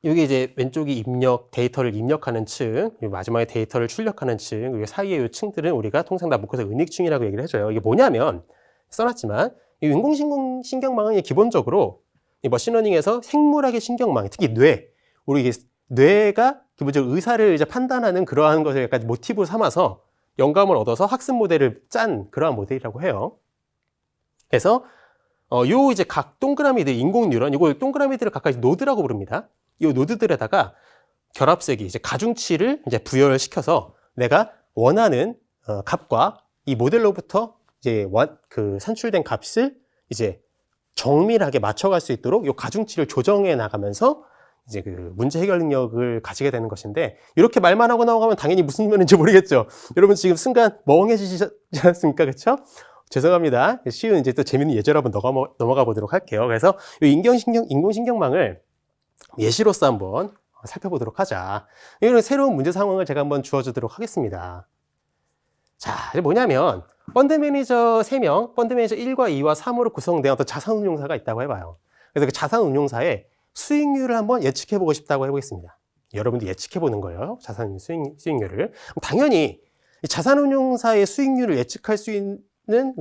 여기 이제 왼쪽이 데이터를 입력하는 층, 마지막에 데이터를 출력하는 층, 이 사이의 이 층들은 우리가 통상 다 묶어서 은익층이라고 얘기를 해줘요. 이게 뭐냐면, 써놨지만, 이 인공신경망은 기본적으로 이 머신러닝에서 생물학의 신경망, 특히 우리 뇌가 기본적으로 의사를 이제 판단하는 그러한 것을 약간 모티브로 삼아서 영감을 얻어서 학습 모델을 짠 그러한 모델이라고 해요. 그래서 요 이제 각 동그라미들, 인공 뉴런, 이걸 동그라미들을 각각 노드라고 부릅니다. 이 노드들에다가 결합세기, 이제 가중치를 이제 부여시켜서 내가 원하는 값과 이 모델로부터 이제 그 산출된 값을 이제 정밀하게 맞춰갈 수 있도록 이 가중치를 조정해 나가면서 이제 그 문제 해결 능력을 가지게 되는 것인데, 이렇게 말만 하고 나가면 당연히 무슨 말인지 모르겠죠. 여러분 지금 순간 멍해지지 않습니까? 그렇죠? 죄송합니다. 쉬운 이제 또 재밌는 예제로 한번 넘어가 보도록 할게요. 그래서 이 인공신경망을 예시로서 한번 살펴보도록 하자. 이런 새로운 문제 상황을 제가 한번 주어주도록 하겠습니다. 자, 이제 뭐냐면 펀드 매니저 3명, 펀드 매니저 1과 2와 3으로 구성된 어떤 자산운용사가 있다고 해봐요. 그래서 그 자산운용사의 수익률을 한번 예측해보고 싶다고 해보겠습니다. 여러분도 예측해보는 거예요. 자산 수익률을. 당연히 이 자산운용사의 수익률을 예측할 수 있는,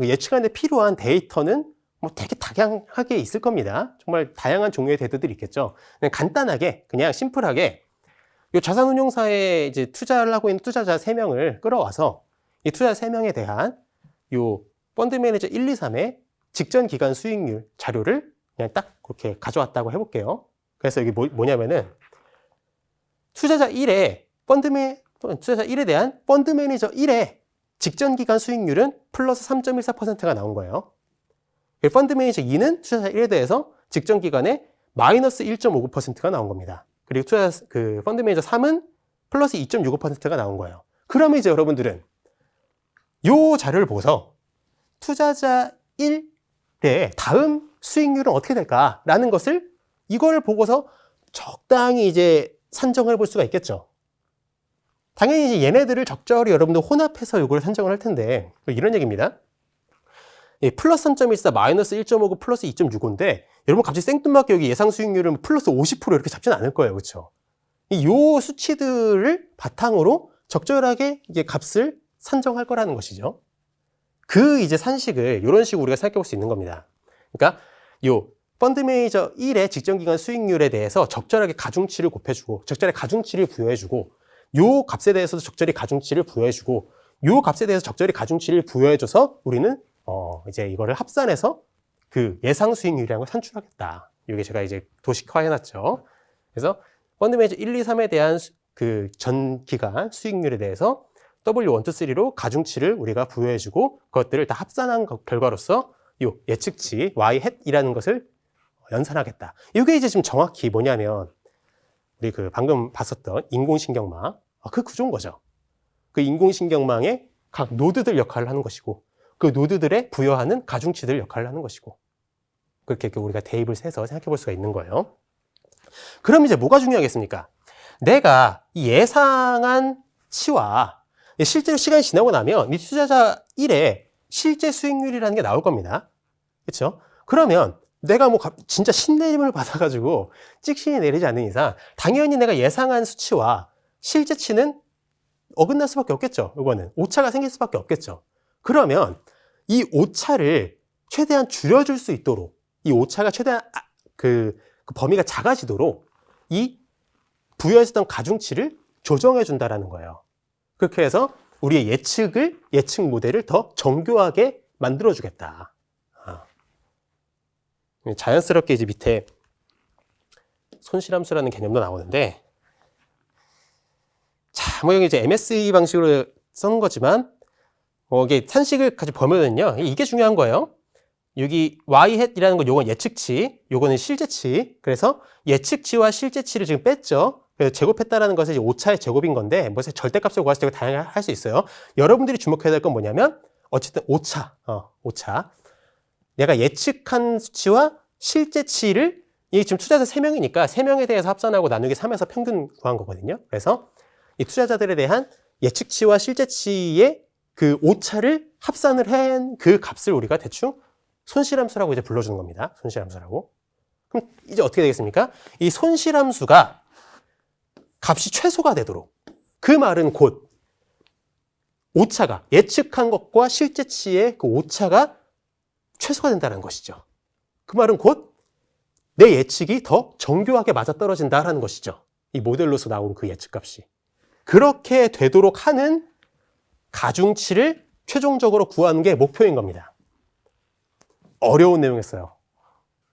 예측하는 데 필요한 데이터는 뭐 되게 다양하게 있을 겁니다. 정말 다양한 종류의 데이터들이 있겠죠. 그냥 간단하게, 그냥 심플하게 이 자산운용사에 이제 투자를 하고 있는 투자자 3명을 끌어와서 이 투자자 3명에 대한 요 펀드 매니저 1, 2, 3의 직전 기간 수익률 자료를 그냥 딱 그렇게 가져왔다고 해볼게요. 그래서 여기 뭐냐면은 투자자 1에 대한 펀드 매니저 1의 직전 기간 수익률은 플러스 3.14%가 나온 거예요. 펀드 매니저 2는 투자자 1에 대해서 직전 기간에 마이너스 1.59%가 나온 겁니다. 그리고 펀드 매니저 3은 플러스 2.65%가 나온 거예요. 그러면 이제 여러분들은 이 자료를 보고서 투자자 1의 다음 수익률은 어떻게 될까라는 것을 이걸 보고서 적당히 이제 산정을 해볼 수가 있겠죠. 당연히 이제 얘네들을 적절히 여러분들 혼합해서 이걸 산정을 할 텐데, 이런 얘기입니다. 플러스 3.14, 마이너스 1.59, 플러스 2.65인데, 여러분 갑자기 생뚱맞게 여기 예상 수익률은 플러스 50% 이렇게 잡지는 않을 거예요. 그렇죠? 이 수치들을 바탕으로 적절하게 이제 값을 산정할 거라는 것이죠. 그 이제 산식을 이런 식으로 우리가 생각해 볼 수 있는 겁니다. 그러니까 요 펀드 매니저 1의 직전기간 수익률에 대해서 적절하게 가중치를 곱해주고 적절하게 가중치를 부여해주고 요 값에 대해서도 적절히 가중치를 부여해주고 요 값에 대해서 적절히 가중치를 부여해줘서 우리는 이제 이거를 합산해서 그 예상 수익률이라는 걸 산출하겠다. 이게 제가 이제 도식화해놨죠. 그래서 펀드 매니저 1, 2, 3에 대한 그 전 기간 수익률에 대해서 W1, 2, 3로 가중치를 우리가 부여해주고 그것들을 다 합산한 결과로서 요 예측치 Y 햇이라는 것을 연산하겠다. 이게 이제 지금 정확히 뭐냐면 우리 그 방금 봤었던 인공신경망 그 구조인 거죠. 그 인공신경망의 각 노드들 역할을 하는 것이고 그 노드들에 부여하는 가중치들 역할을 하는 것이고 그렇게 우리가 대입을 해서 생각해 볼 수가 있는 거예요. 그럼 이제 뭐가 중요하겠습니까? 내가 이 예상한 치와 실제로 시간이 지나고 나면 이 투자자 1의 실제 수익률이라는 게 나올 겁니다. 그렇죠? 그러면 내가 뭐 진짜 신내림을 받아가지고 찍신이 내리지 않는 이상 당연히 내가 예상한 수치와 실제치는 어긋날 수밖에 없겠죠. 이거는 오차가 생길 수밖에 없겠죠. 그러면 이 오차를 최대한 줄여줄 수 있도록 이 오차가 최대한 그 범위가 작아지도록 이 부여했었던 가중치를 조정해 준다라는 거예요. 그렇게 해서 우리의 예측 모델을 더 정교하게 만들어 주겠다. 자연스럽게 이제 밑에 손실함수라는 개념도 나오는데, 자, 뭐 여기 이제 MSE 방식으로 써놓은 거지만, 이게 산식을 같이 보면은요, 이게 중요한 거예요. 여기 y 햇이라는 건 요건 예측치, 요거는 실제치. 그래서 예측치와 실제치를 지금 뺐죠. 그래서 제곱했다라는 것은 이제 오차의 제곱인 건데, 뭐 절대값을 구할 수 있고 다양하게 할 수 있어요. 여러분들이 주목해야 될 건 뭐냐면, 어쨌든 오차. 내가 예측한 수치와 실제치를, 이게 지금 투자자 3명이니까 3명에 대해서 합산하고 나누기 3에서 평균 구한 거거든요. 그래서 이 투자자들에 대한 예측치와 실제치의 그 오차를 합산을 한 그 값을 우리가 대충 손실함수라고 이제 불러주는 겁니다. 손실함수라고. 그럼 이제 어떻게 되겠습니까? 이 손실함수가 값이 최소가 되도록, 그 말은 곧 오차가 예측한 것과 실제치의 그 오차가 최소가 된다는 것이죠. 그 말은 곧 내 예측이 더 정교하게 맞아떨어진다라는 것이죠. 이 모델로서 나온 그 예측값이. 그렇게 되도록 하는 가중치를 최종적으로 구하는 게 목표인 겁니다. 어려운 내용이었어요.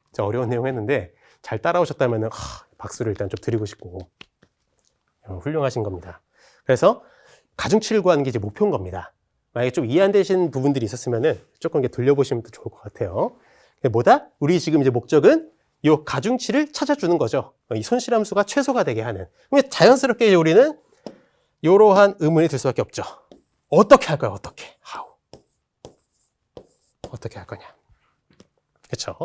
진짜 어려운 내용 했는데 잘 따라오셨다면 박수를 일단 좀 드리고 싶고, 훌륭하신 겁니다. 그래서 가중치를 구하는 게 이제 목표인 겁니다. 만약에 좀 이해 안 되신 부분들이 있었으면은 조금 이렇게 돌려보시면 더 좋을 것 같아요. 뭐다? 우리 지금 이제 목적은 이 가중치를 찾아주는 거죠. 이 손실함수가 최소가 되게 하는. 그러면 자연스럽게 이제 우리는 이러한 의문이 들 수밖에 없죠. 어떻게 할 거야? 어떻게? 어떻게 할 거냐? 그렇죠?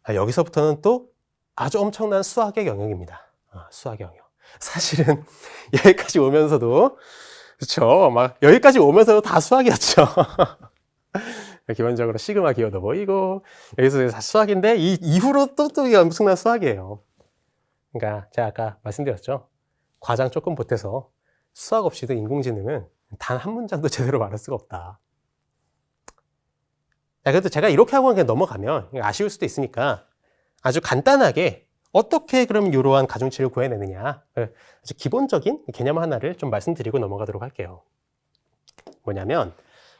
여기서부터는 또 아주 엄청난 수학의 영역입니다. 수학의 영역. 사실은 여기까지 오면서도, 그렇죠? 막 여기까지 오면서도 다 수학이었죠. 기본적으로 시그마 기어도 보이고, 여기서 다 수학인데 이 이후로 또 엄청난 수학이에요. 그러니까 제가 아까 말씀드렸죠. 과장 조금 보태서 수학 없이도 인공지능은 단 한 문장도 제대로 말할 수가 없다. 그래도 제가 이렇게 하고 그냥 넘어가면 아쉬울 수도 있으니까 아주 간단하게 어떻게 그럼 이러한 가중치를 구해내느냐, 아주 기본적인 개념 하나를 좀 말씀드리고 넘어가도록 할게요. 뭐냐면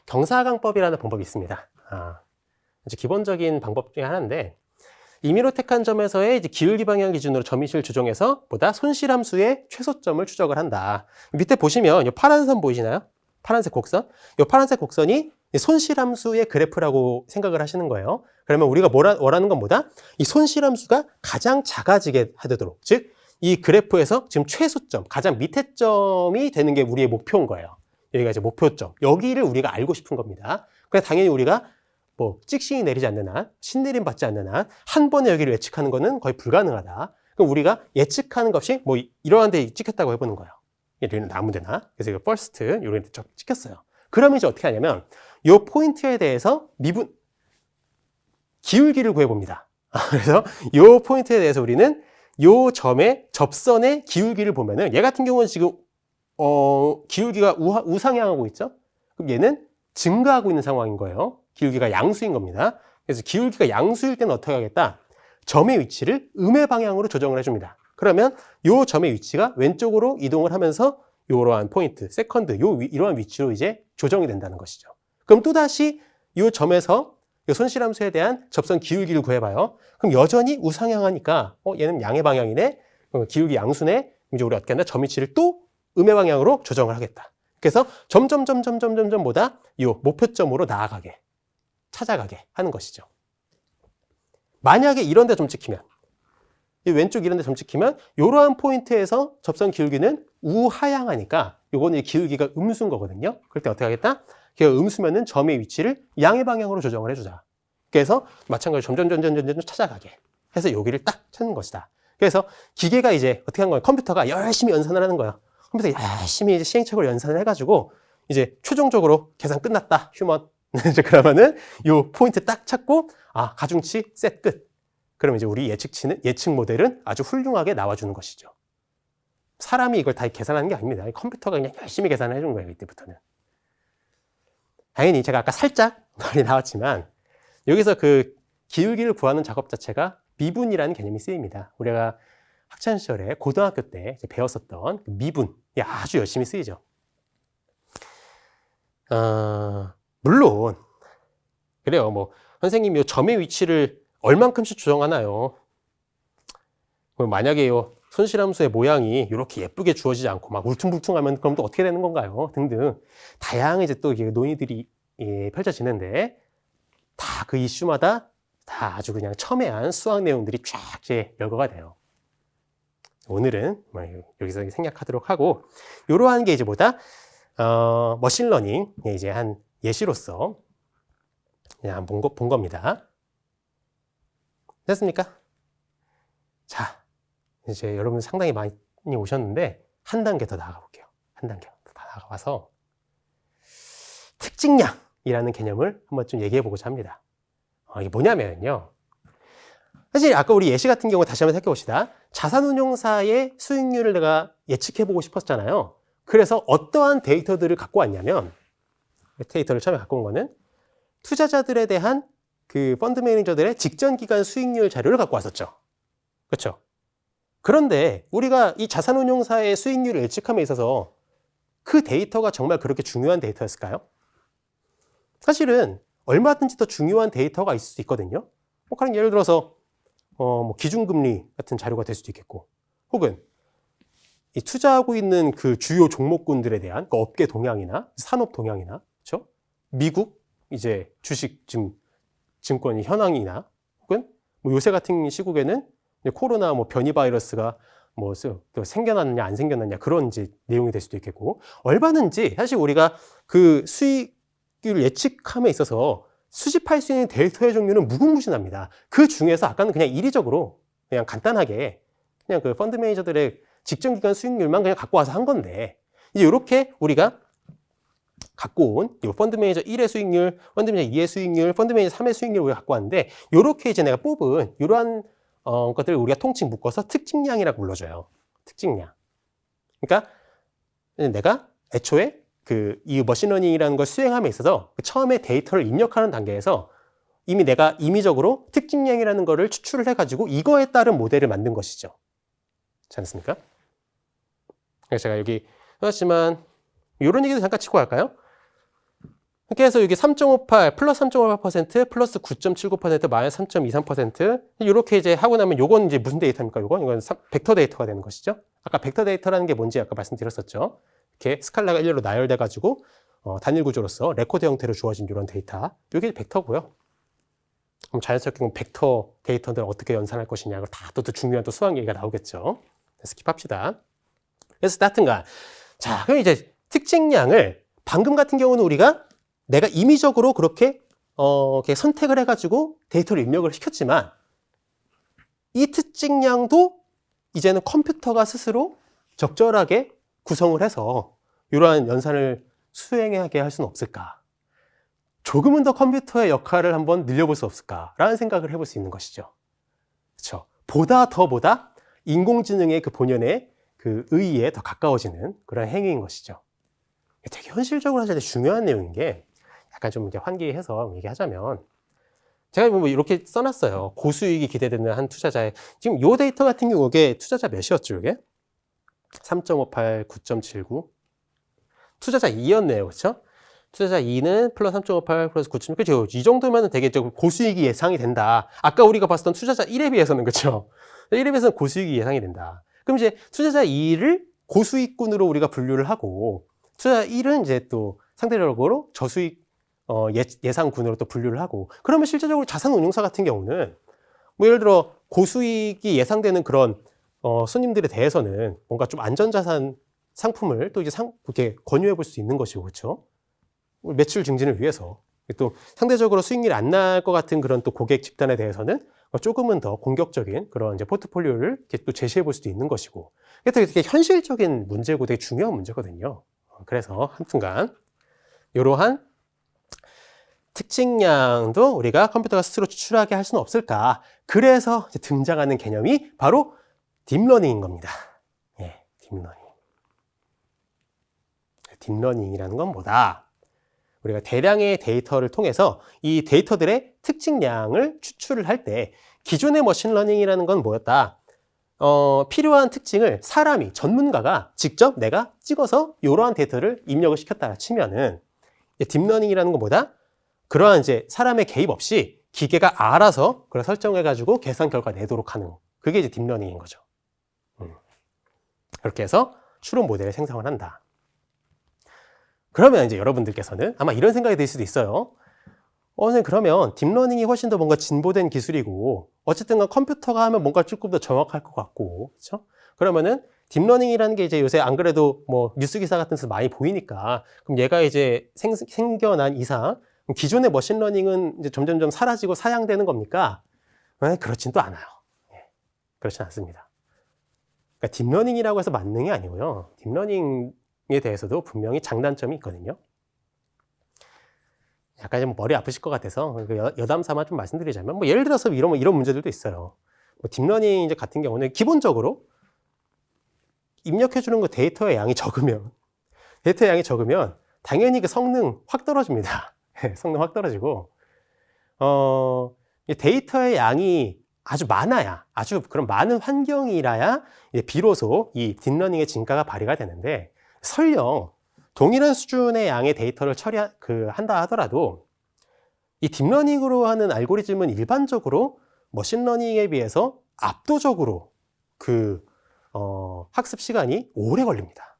경사강법이라는 방법이 있습니다. 아주 기본적인 방법 중에 하나인데, 임의로 택한 점에서의 이제 기울기 방향 기준으로 점유치를 조정해서 손실함수의 최소점을 추적을 한다. 밑에 보시면 이 파란 선 보이시나요? 파란색 곡선. 이 파란색 곡선이 손실함수의 그래프라고 생각을 하시는 거예요. 그러면 우리가 원하는 건 뭐다? 이 손실함수가 가장 작아지게 하도록, 즉 이 그래프에서 지금 최소점, 가장 밑에 점이 되는 게 우리의 목표인 거예요. 여기가 이제 목표점. 여기를 우리가 알고 싶은 겁니다. 그래서 당연히 우리가 뭐 찍신이 내리지 않는 한, 신내림 받지 않는 한, 한 번에 여기를 예측하는 거는 거의 불가능하다. 그럼 우리가 예측하는 것이 뭐 이러한 데 찍혔다고 해보는 거예요. 얘는 아무 데나. 그래서 이거 first 이런 데 찍혔어요. 그러면 이제 어떻게 하냐면 이 포인트에 대해서 기울기를 구해봅니다. 그래서 이 포인트에 대해서 우리는 이 점의 접선의 기울기를 보면은, 얘 같은 경우는 지금 기울기가 우상향하고 있죠. 그럼 얘는 증가하고 있는 상황인 거예요. 기울기가 양수인 겁니다. 그래서 기울기가 양수일 때는 어떻게 하겠다? 점의 위치를 음의 방향으로 조정을 해줍니다. 그러면 요 점의 위치가 왼쪽으로 이동을 하면서 이러한 포인트, 세컨드, 이러한 위치로 이제 조정이 된다는 것이죠. 그럼 또다시 이 점에서 이 손실함수에 대한 접선 기울기를 구해봐요. 그럼 여전히 우상향하니까 얘는 양의 방향이네, 기울기 양수네. 이제 우리 어떻게 한다? 점 위치를 또 음의 방향으로 조정을 하겠다. 그래서 점보다 이 목표점으로 나아가게, 찾아가게 하는 것이죠. 만약에 이런 데 점 찍히면, 이 왼쪽 이런 데 점 찍히면 이러한 포인트에서 접선 기울기는 우하향하니까 요거는 기울기가 음수인 거거든요. 그럴 때 어떻게 하겠다? 걔가 음수면은 점의 위치를 양의 방향으로 조정을 해주자. 그래서 마찬가지로 점점 찾아가게 해서 여기를 딱 찾는 것이다. 그래서 기계가 이제 어떻게 한 거예요? 컴퓨터가 열심히 연산을 하는 거예요. 컴퓨터가 열심히 이제 시행착오를 연산을 해가지고 이제 최종적으로 계산 끝났다. 휴먼. 이제 그러면은 요 포인트 딱 찾고 가중치 셋 끝. 그러면 이제 우리 예측 모델은 아주 훌륭하게 나와주는 것이죠. 사람이 이걸 다 계산하는 게 아닙니다. 컴퓨터가 그냥 열심히 계산을 해준 거예요. 이때부터는. 당연히 제가 아까 살짝 말이 나왔지만 여기서 그 기울기를 구하는 작업 자체가 미분이라는 개념이 쓰입니다. 우리가 학창시절에 고등학교 때 배웠었던 그 미분이 아주 열심히 쓰이죠. 물론 그래요. 뭐 선생님이 요 점의 위치를 얼만큼씩 조정하나요? 만약에요 손실함수의 모양이 이렇게 예쁘게 주어지지 않고 막 울퉁불퉁하면 그럼 또 어떻게 되는 건가요? 등등 다양한 이제 또 논의들이 펼쳐지는데 다 그 이슈마다 다 아주 그냥 첨예한 수학 내용들이 쫙 이제 열거가 돼요. 오늘은 여기서 생략하도록 하고 이러한 게 이제 뭐다? 머신러닝 이제 한 예시로서 그냥 본 겁니다. 됐습니까? 자, 이제 여러분 상당히 많이 오셨는데 한 단계 더 나아가 볼게요. 한 단계 더 나아가서 특징량이라는 개념을 한번 좀 얘기해 보고자 합니다. 이게 뭐냐면요. 사실 아까 우리 예시 같은 경우 다시 한번 생각해 봅시다. 자산운용사의 수익률을 내가 예측해 보고 싶었잖아요. 그래서 어떠한 데이터들을 갖고 왔냐면 데이터를 처음에 갖고 온 거는 투자자들에 대한 그 펀드 매니저들의 직전 기간 수익률 자료를 갖고 왔었죠. 그렇죠? 그런데 우리가 이 자산운용사의 수익률을 예측함에 있어서 그 데이터가 정말 그렇게 중요한 데이터였을까요? 사실은 얼마든지 더 중요한 데이터가 있을 수 있거든요. 그냥 예를 들어서 뭐 기준금리 같은 자료가 될 수도 있겠고, 혹은 이 투자하고 있는 그 주요 종목군들에 대한 그 업계 동향이나 산업 동향이나, 그렇죠? 미국 이제 주식 증권 현황이나, 혹은 뭐 요새 같은 시국에는 코로나 뭐 변이 바이러스가 뭐 생겨났느냐 안 생겨났냐 그런 이제 내용이 될 수도 있겠고, 얼마든지 사실 우리가 그 수익률 예측함에 있어서 수집할 수 있는 데이터의 종류는 무궁무진합니다. 그 중에서 아까는 그냥 이리적으로 그냥 간단하게 그냥 그 펀드 매니저들의 직전 기간 수익률만 그냥 갖고 와서 한 건데, 이제 이렇게 우리가 갖고 온 펀드 매니저 1의 수익률, 펀드 매니저 2의 수익률, 펀드 매니저 3의 수익률을 우리가 갖고 왔는데, 이렇게 이제 내가 뽑은 이러한 것들을 우리가 통칭 묶어서 특징량이라고 불러줘요. 특징량. 그러니까 내가 애초에 이 머신러닝이라는 걸 수행함에 있어서 처음에 데이터를 입력하는 단계에서 이미 내가 임의적으로 특징량이라는 거를 추출을 해가지고 이거에 따른 모델을 만든 것이죠. 그렇지 않습니까? 그래서 제가 여기 써놨지만 이런 얘기도 잠깐 치고 갈까요? 이렇게 해서 여기 3.58 플러스 3.58% 플러스 9.79% 마이너스 3.23% 이렇게 이제 하고 나면 요건 이제 무슨 데이터입니까? 이건 벡터 데이터가 되는 것이죠. 아까 벡터 데이터라는 게 뭔지 아까 말씀드렸었죠. 이렇게 스칼라가 일렬로 나열돼 가지고 단일 구조로서 레코드 형태로 주어진 이런 데이터, 이게 벡터고요. 그럼 자연스럽게 벡터 데이터들 어떻게 연산할 것이냐, 다 또 중요한 또 수학 얘기가 나오겠죠. 스킵합시다. 그래서 하여튼간 자, 그럼 이제 특징량을 방금 같은 경우는 우리가 내가 임의적으로 그렇게 이렇게 선택을 해가지고 데이터를 입력을 시켰지만, 이 특징량도 이제는 컴퓨터가 스스로 적절하게 구성을 해서 이러한 연산을 수행하게 할 수는 없을까? 조금은 더 컴퓨터의 역할을 한번 늘려볼 수 없을까라는 생각을 해볼 수 있는 것이죠. 그렇죠? 보다 인공지능의 그 본연의 그 의의에 더 가까워지는 그런 행위인 것이죠. 되게 현실적으로 사실 중요한 내용인 게, 약간 좀 이제 환기해서 얘기하자면, 제가 뭐 이렇게 써놨어요. 고수익이 기대되는 한 투자자의 지금 요 데이터 같은 경우 이게 투자자 몇이었죠, 이게? 3.58, 9.79 투자자 2였네요, 그렇죠? 투자자 2는 플러스 3.58 플러스 9.79 그렇죠? 이 정도면 되게 고수익이 예상이 된다. 아까 우리가 봤었던 투자자 1에 비해서는 그렇죠? 1에 비해서는 고수익이 예상이 된다. 그럼 이제 투자자 2를 고수익군으로 우리가 분류를 하고 투자자 1은 이제 또 상대적으로 저수익 예상군으로 또 분류를 하고 그러면 실제적으로 자산운용사 같은 경우는 뭐 예를 들어 고수익이 예상되는 그런 손님들에 대해서는 뭔가 좀 안전자산 상품을 또 이제 이렇게 권유해 볼 수 있는 것이고 그렇죠? 매출 증진을 위해서 또 상대적으로 수익률이 안 날 것 같은 그런 또 고객 집단에 대해서는 조금은 더 공격적인 그런 이제 포트폴리오를 이렇게 또 제시해 볼 수도 있는 것이고 그래서 되게 현실적인 문제고 되게 중요한 문제거든요. 그래서 하여튼간 이러한 특징량도 우리가 컴퓨터가 스스로 추출하게 할 수는 없을까? 그래서 이제 등장하는 개념이 바로 딥러닝인 겁니다. 예, 딥러닝. 딥러닝이라는 건 뭐다? 우리가 대량의 데이터를 통해서 이 데이터들의 특징량을 추출을 할 때 기존의 머신러닝이라는 건 뭐였다? 필요한 특징을 사람이, 전문가가 직접 내가 찍어서 이러한 데이터를 입력을 시켰다 치면은 딥러닝이라는 건 뭐다? 그러한 이제 사람의 개입 없이 기계가 알아서 그걸 설정해가지고 계산 결과 내도록 하는 그게 이제 딥러닝인 거죠. 그렇게 해서 추론 모델을 생성을 한다. 그러면 이제 여러분들께서는 아마 이런 생각이 들 수도 있어요. 그러면 딥러닝이 훨씬 더 뭔가 진보된 기술이고 어쨌든 컴퓨터가 하면 뭔가 조금 더 정확할 것 같고 그렇죠? 그러면은 딥러닝이라는 게 이제 요새 안 그래도 뭐 뉴스 기사 같은 데서 많이 보이니까 그럼 얘가 이제 생겨난 이상 기존의 머신러닝은 이제 점점점 사라지고 사양되는 겁니까? 그렇진 또 않아요. 그렇진 않습니다. 그러니까 딥러닝이라고 해서 만능이 아니고요. 딥러닝에 대해서도 분명히 장단점이 있거든요. 약간 좀 머리 아프실 것 같아서 여담 삼아 좀 말씀드리자면 뭐 예를 들어서 이런 문제들도 있어요. 뭐 딥러닝 이제 같은 경우는 기본적으로 입력해주는 거 데이터의 양이 적으면 당연히 그 성능 확 떨어집니다. 성능 확 떨어지고 데이터의 양이 아주 많아야 아주 그런 많은 환경이라야 비로소 이 딥러닝의 진가가 발휘가 되는데 설령 동일한 수준의 양의 데이터를 한다 하더라도 이 딥러닝으로 하는 알고리즘은 일반적으로 머신러닝에 비해서 압도적으로 학습 시간이 오래 걸립니다.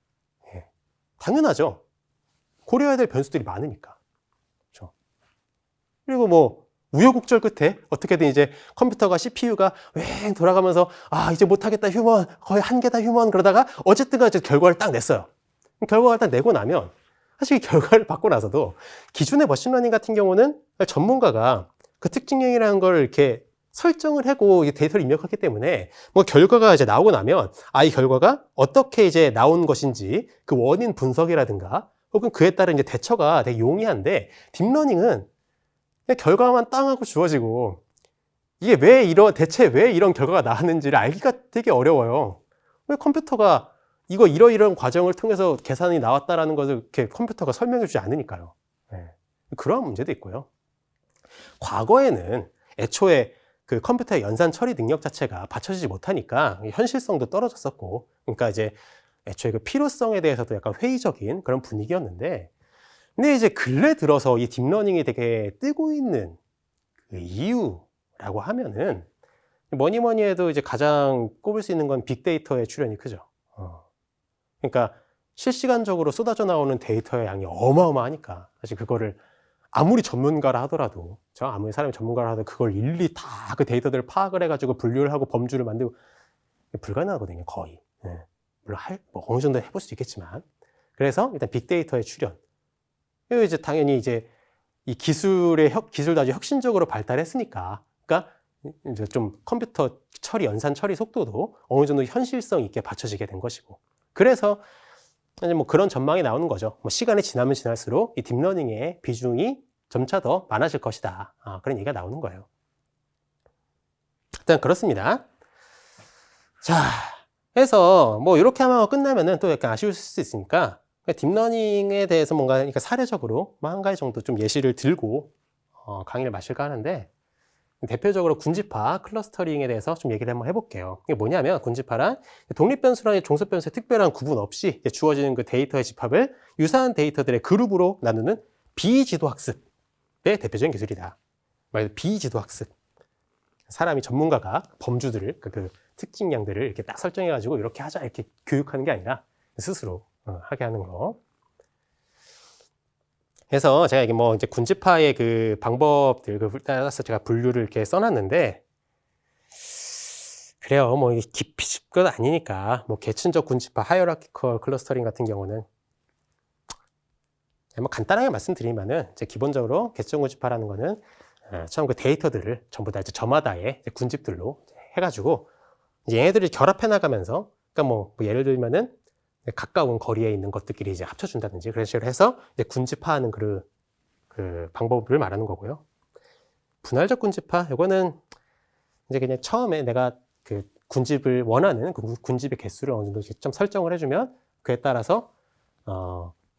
당연하죠. 고려해야 될 변수들이 많으니까. 그렇죠? 그리고 뭐 우여곡절 끝에 어떻게든 이제 컴퓨터가 CPU가 왱 돌아가면서 이제 못하겠다 휴먼 거의 한계다 휴먼 그러다가 어쨌든 이제 결과를 딱 냈어요. 결과를 딱 내고 나면 사실 이 결과를 받고 나서도 기존의 머신러닝 같은 경우는 전문가가 그 특징량이라는 걸 이렇게 설정을 하고 데이터를 입력했기 때문에 뭐 결과가 이제 나오고 나면 이 결과가 어떻게 이제 나온 것인지 그 원인 분석이라든가 혹은 그에 따른 이제 대처가 되게 용이한데 딥러닝은 그냥 결과만 땅 하고 주어지고 이게 대체 왜 이런 결과가 나왔는지를 알기가 되게 어려워요. 왜 컴퓨터가 이러이러한 과정을 통해서 계산이 나왔다라는 것을 이렇게 컴퓨터가 설명해 주지 않으니까요. 그런 문제도 있고요. 과거에는 애초에 그 컴퓨터의 연산 처리 능력 자체가 받쳐지지 못하니까 현실성도 떨어졌었고, 그러니까 이제 애초에 그 필요성에 대해서도 약간 회의적인 그런 분위기였는데, 근데 이제 근래 들어서 이 딥러닝이 되게 뜨고 있는 그 이유라고 하면은 뭐니 해도 이제 가장 꼽을 수 있는 건 빅데이터의 출현이 크죠. 그러니까 실시간적으로 쏟아져 나오는 데이터의 양이 어마어마하니까 사실 그거를 아무리 전문가라 하더라도 아무리 사람이 전문가라 하더라도 그걸 일일이 다 그 데이터들을 파악을 해가지고 분류를 하고 범주를 만들고 불가능하거든요, 거의. 물론 어느 정도 해볼 수 있겠지만. 그래서 일단 빅데이터의 출현. 그리고 이제 당연히 이제 이 기술도 아주 혁신적으로 발달했으니까, 그러니까 이제 좀 컴퓨터 연산 처리 속도도 어느 정도 현실성 있게 받쳐지게 된 것이고. 그래서 이제 뭐 그런 전망이 나오는 거죠. 뭐 시간이 지나면 지날수록 이 딥러닝의 비중이 점차 더 많아질 것이다. 그런 얘기가 나오는 거예요. 일단 그렇습니다. 자, 해서 뭐 이렇게 하면 끝나면은 또 약간 아쉬울 수 있으니까 딥러닝에 대해서 뭔가 그러니까 사례적으로 한 가지 정도 좀 예시를 들고 강의를 마실까 하는데, 대표적으로 군집화, 클러스터링에 대해서 좀 얘기를 한번 해볼게요. 이게 뭐냐면 군집화란 독립변수랑 종속변수의 특별한 구분 없이 주어지는 그 데이터의 집합을 유사한 데이터들의 그룹으로 나누는 비지도학습의 대표적인 기술이다. 말 그대로 비지도학습. 사람이 전문가가 범주들을 그 특징량들을 이렇게 딱 설정해가지고 이렇게 하자 이렇게 교육하는 게 아니라 스스로 하게 하는 거. 그래서 제가 이게 뭐 이제 군집화의 그 방법들 따라서 제가 분류를 이렇게 써놨는데, 그래요. 뭐 이게 깊이 짚은 건 아니니까 뭐 계층적 군집화, 하이어라키컬 클러스터링 같은 경우는 뭐 간단하게 말씀드리면은 이제 기본적으로 계층 군집화라는 거는 처음 그 데이터들을 전부 다 이제 저마다의 군집들로 해가지고 이제 얘네들이 결합해 나가면서, 그러니까 뭐 예를 들면은 가까운 거리에 있는 것들끼리 이제 합쳐준다든지 그런 식으로 해서 이제 군집화하는 그 방법을 말하는 거고요. 분할적 군집화, 이거는 이제 그냥 처음에 내가 그 군집을 원하는 그 군집의 개수를 어느 정도 좀 설정을 해주면 그에 따라서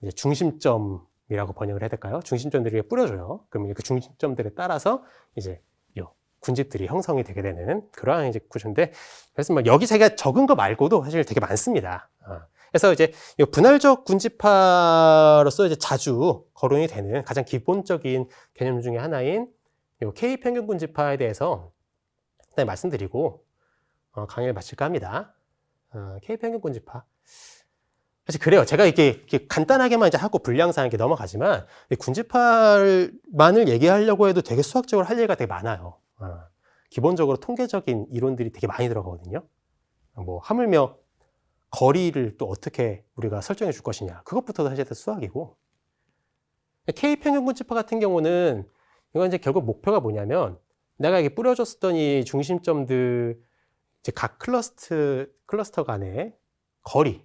이제 중심점이라고 번역을 해야 될까요? 중심점들을 뿌려줘요. 그러면 그 중심점들에 따라서 이제 요 군집들이 형성이 되게 되는 그러한 이제 구조인데, 그래서 뭐 여기 제가 적은 거 말고도 사실 되게 많습니다. 그래서 이제 이 분할적 군집화로서 이제 자주 거론이 되는 가장 기본적인 개념 중에 하나인 이 K 평균 군집화에 대해서 일단 말씀드리고 강의를 마칠까 합니다. K 평균 군집화. 사실 그래요. 제가 이렇게 간단하게만 이제 하고 분량상 이렇게 넘어가지만 군집화만을 얘기하려고 해도 되게 수학적으로 할 얘기가 되게 많아요. 기본적으로 통계적인 이론들이 되게 많이 들어가거든요. 뭐 하물며 거리를 또 어떻게 우리가 설정해 줄 것이냐, 그것부터도 사실 수학이고, K 평균 군집화 같은 경우는 이건 이제 결국 목표가 뭐냐면 내가 이게 뿌려줬었던 이 중심점들 이제 각 클러스터 간의 거리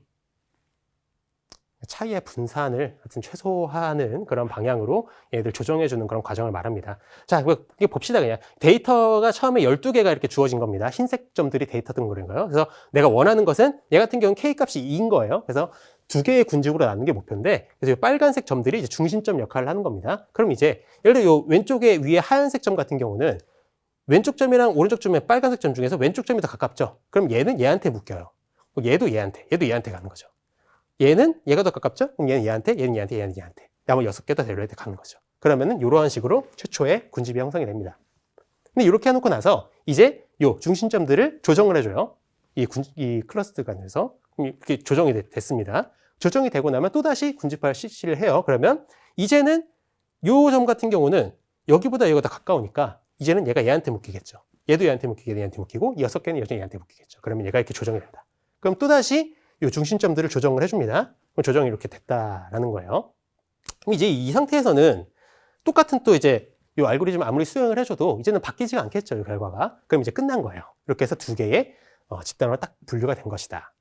차이의 분산을 하여튼 최소화하는 그런 방향으로 얘들 조정해주는 그런 과정을 말합니다. 자, 이게 봅시다. 그냥 데이터가 처음에 12개가 이렇게 주어진 겁니다. 흰색 점들이 데이터 등급인 거예요. 그래서 내가 원하는 것은 얘 같은 경우는 K값이 2인 거예요. 그래서 2개의 군집으로 나누는 게 목표인데, 그래서 이 빨간색 점들이 이제 중심점 역할을 하는 겁니다. 그럼 이제 예를 들어 요 왼쪽에 위에 하얀색 점 같은 경우는 왼쪽 점이랑 오른쪽 점의 빨간색 점 중에서 왼쪽 점이 더 가깝죠. 그럼 얘는 얘한테 묶여요. 얘도 얘한테 가는 거죠. 얘는 얘가 더 가깝죠? 그럼 얘는 얘한테, 얘는 얘한테, 얘는 얘한테. 나머지 6개 더 데려야 돼 가는 거죠. 그러면은 이러한 식으로 최초의 군집이 형성이 됩니다. 근데 이렇게 해놓고 나서 이제 요 중심점들을 조정을 해줘요. 이 클러스터 간에서 이렇게 조정이 됐습니다. 조정이 되고 나면 또다시 군집화를 실시를 해요. 그러면 이제는 요 점 같은 경우는 여기보다 얘가 더 가까우니까 이제는 얘가 얘한테 묶이겠죠. 얘도 얘한테 묶이고 얘한테 묶이고 이 6개는 여전히 얘한테 묶이겠죠. 그러면 얘가 이렇게 조정이 된다. 그럼 또다시 이 중심점들을 조정을 해줍니다. 그럼 조정이 이렇게 됐다라는 거예요. 그럼 이제 이 상태에서는 똑같은 또 이제 이 알고리즘 아무리 수행을 해줘도 이제는 바뀌지가 않겠죠, 이 결과가. 그럼 이제 끝난 거예요. 이렇게 해서 2개의 집단으로 딱 분류가 된 것이다.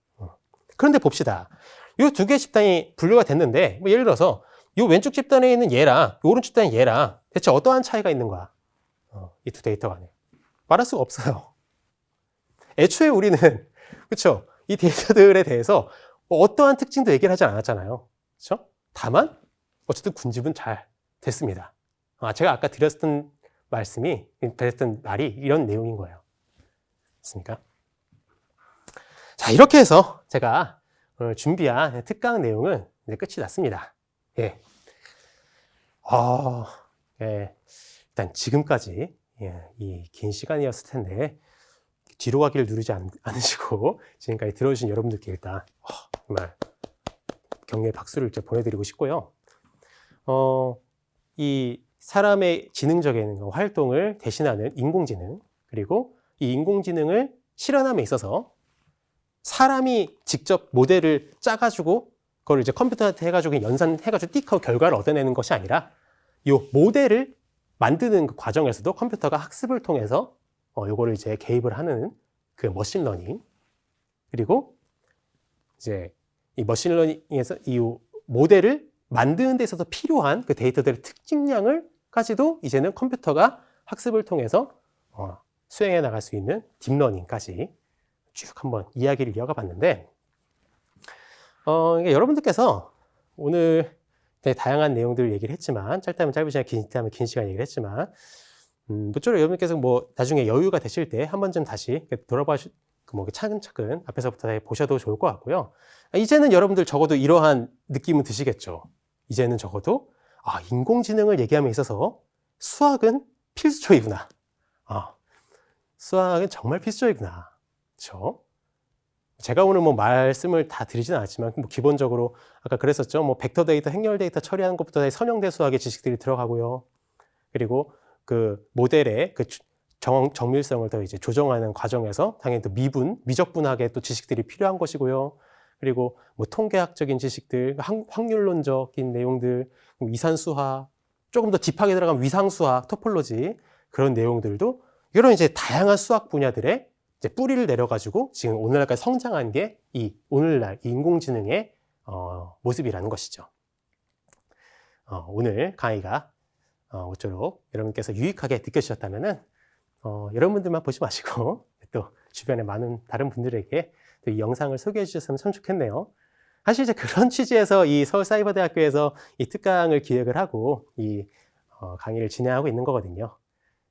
그런데 봅시다. 이 2개의 집단이 분류가 됐는데, 뭐 예를 들어서 이 왼쪽 집단에 있는 얘랑 이 오른쪽 집단의 얘랑 대체 어떠한 차이가 있는 거야? 이 두 데이터 간에. 말할 수가 없어요. 애초에 우리는, 그렇죠? 이 데이터들에 대해서 어떠한 특징도 얘기를 하지 않았잖아요. 그렇죠? 다만 어쨌든 군집은 잘 됐습니다. 제가 아까 드렸던 말이 이런 내용인 거예요. 맞습니까? 자, 이렇게 해서 제가 오늘 준비한 특강 내용은 이제 끝이 났습니다. 예. 일단 지금까지 이 긴 시간이었을 텐데 뒤로 가기를 누르지 않으시고 지금까지 들어주신 여러분들께 일단 정말 격려의 박수를 보내드리고 싶고요. 이 사람의 지능적인 활동을 대신하는 인공지능, 그리고 이 인공지능을 실현함에 있어서 사람이 직접 모델을 짜가지고 그걸 이제 컴퓨터한테 해가지고 연산해가지고 띡 하고 결과를 얻어내는 것이 아니라 이 모델을 만드는 그 과정에서도 컴퓨터가 학습을 통해서 요거를 이제 개입을 하는 그 머신러닝, 그리고 이제 이 머신러닝에서 이 모델을 만드는 데 있어서 필요한 그 데이터들의 특징량을까지도 이제는 컴퓨터가 학습을 통해서 수행해 나갈 수 있는 딥러닝까지 쭉 한번 이야기를 이어가 봤는데, 여러분들께서 오늘 되게 다양한 내용들을 얘기를 했지만, 짧다면 짧은 시간, 길다면 긴 시간 얘기를 했지만, 모쪼록 여러분께서 뭐 나중에 여유가 되실 때 한 번쯤 다시 돌아봐 뭐 차근차근 앞에서부터 보셔도 좋을 것 같고요. 이제는 여러분들 적어도 이러한 느낌은 드시겠죠. 이제는 적어도 인공지능을 얘기함에 있어서 수학은 필수초이구나. 수학은 정말 필수초이구나. 그렇죠? 제가 오늘 뭐 말씀을 다 드리진 않았지만 뭐 기본적으로 아까 그랬었죠. 뭐 벡터 데이터, 행렬 데이터 처리하는 것부터 선형대 수학의 지식들이 들어가고요. 그리고 그 모델의 그 정밀성을 더 이제 조정하는 과정에서 당연히 또 미적분학의 또 지식들이 필요한 것이고요. 그리고 뭐 통계학적인 지식들, 확률론적인 내용들, 이산수학, 조금 더 딥하게 들어간 위상수학, 토폴로지 그런 내용들도 이런 이제 다양한 수학 분야들의 이제 뿌리를 내려가지고 지금 오늘날까지 성장한 게 이 오늘날 인공지능의 모습이라는 것이죠. 오늘 강의가 모쪼록 여러분께서 유익하게 느껴지셨다면은 여러분들만 보지 마시고 또 주변에 많은 다른 분들에게 또 이 영상을 소개해 주셨으면 참 좋겠네요. 사실 이제 그런 취지에서 이 서울사이버대학교에서 이 특강을 기획을 하고 이 강의를 진행하고 있는 거거든요.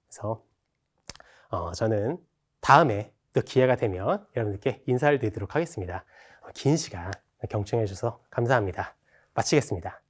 그래서 저는 다음에 또 기회가 되면 여러분들께 인사를 드리도록 하겠습니다. 긴 시간 경청해 주셔서 감사합니다. 마치겠습니다.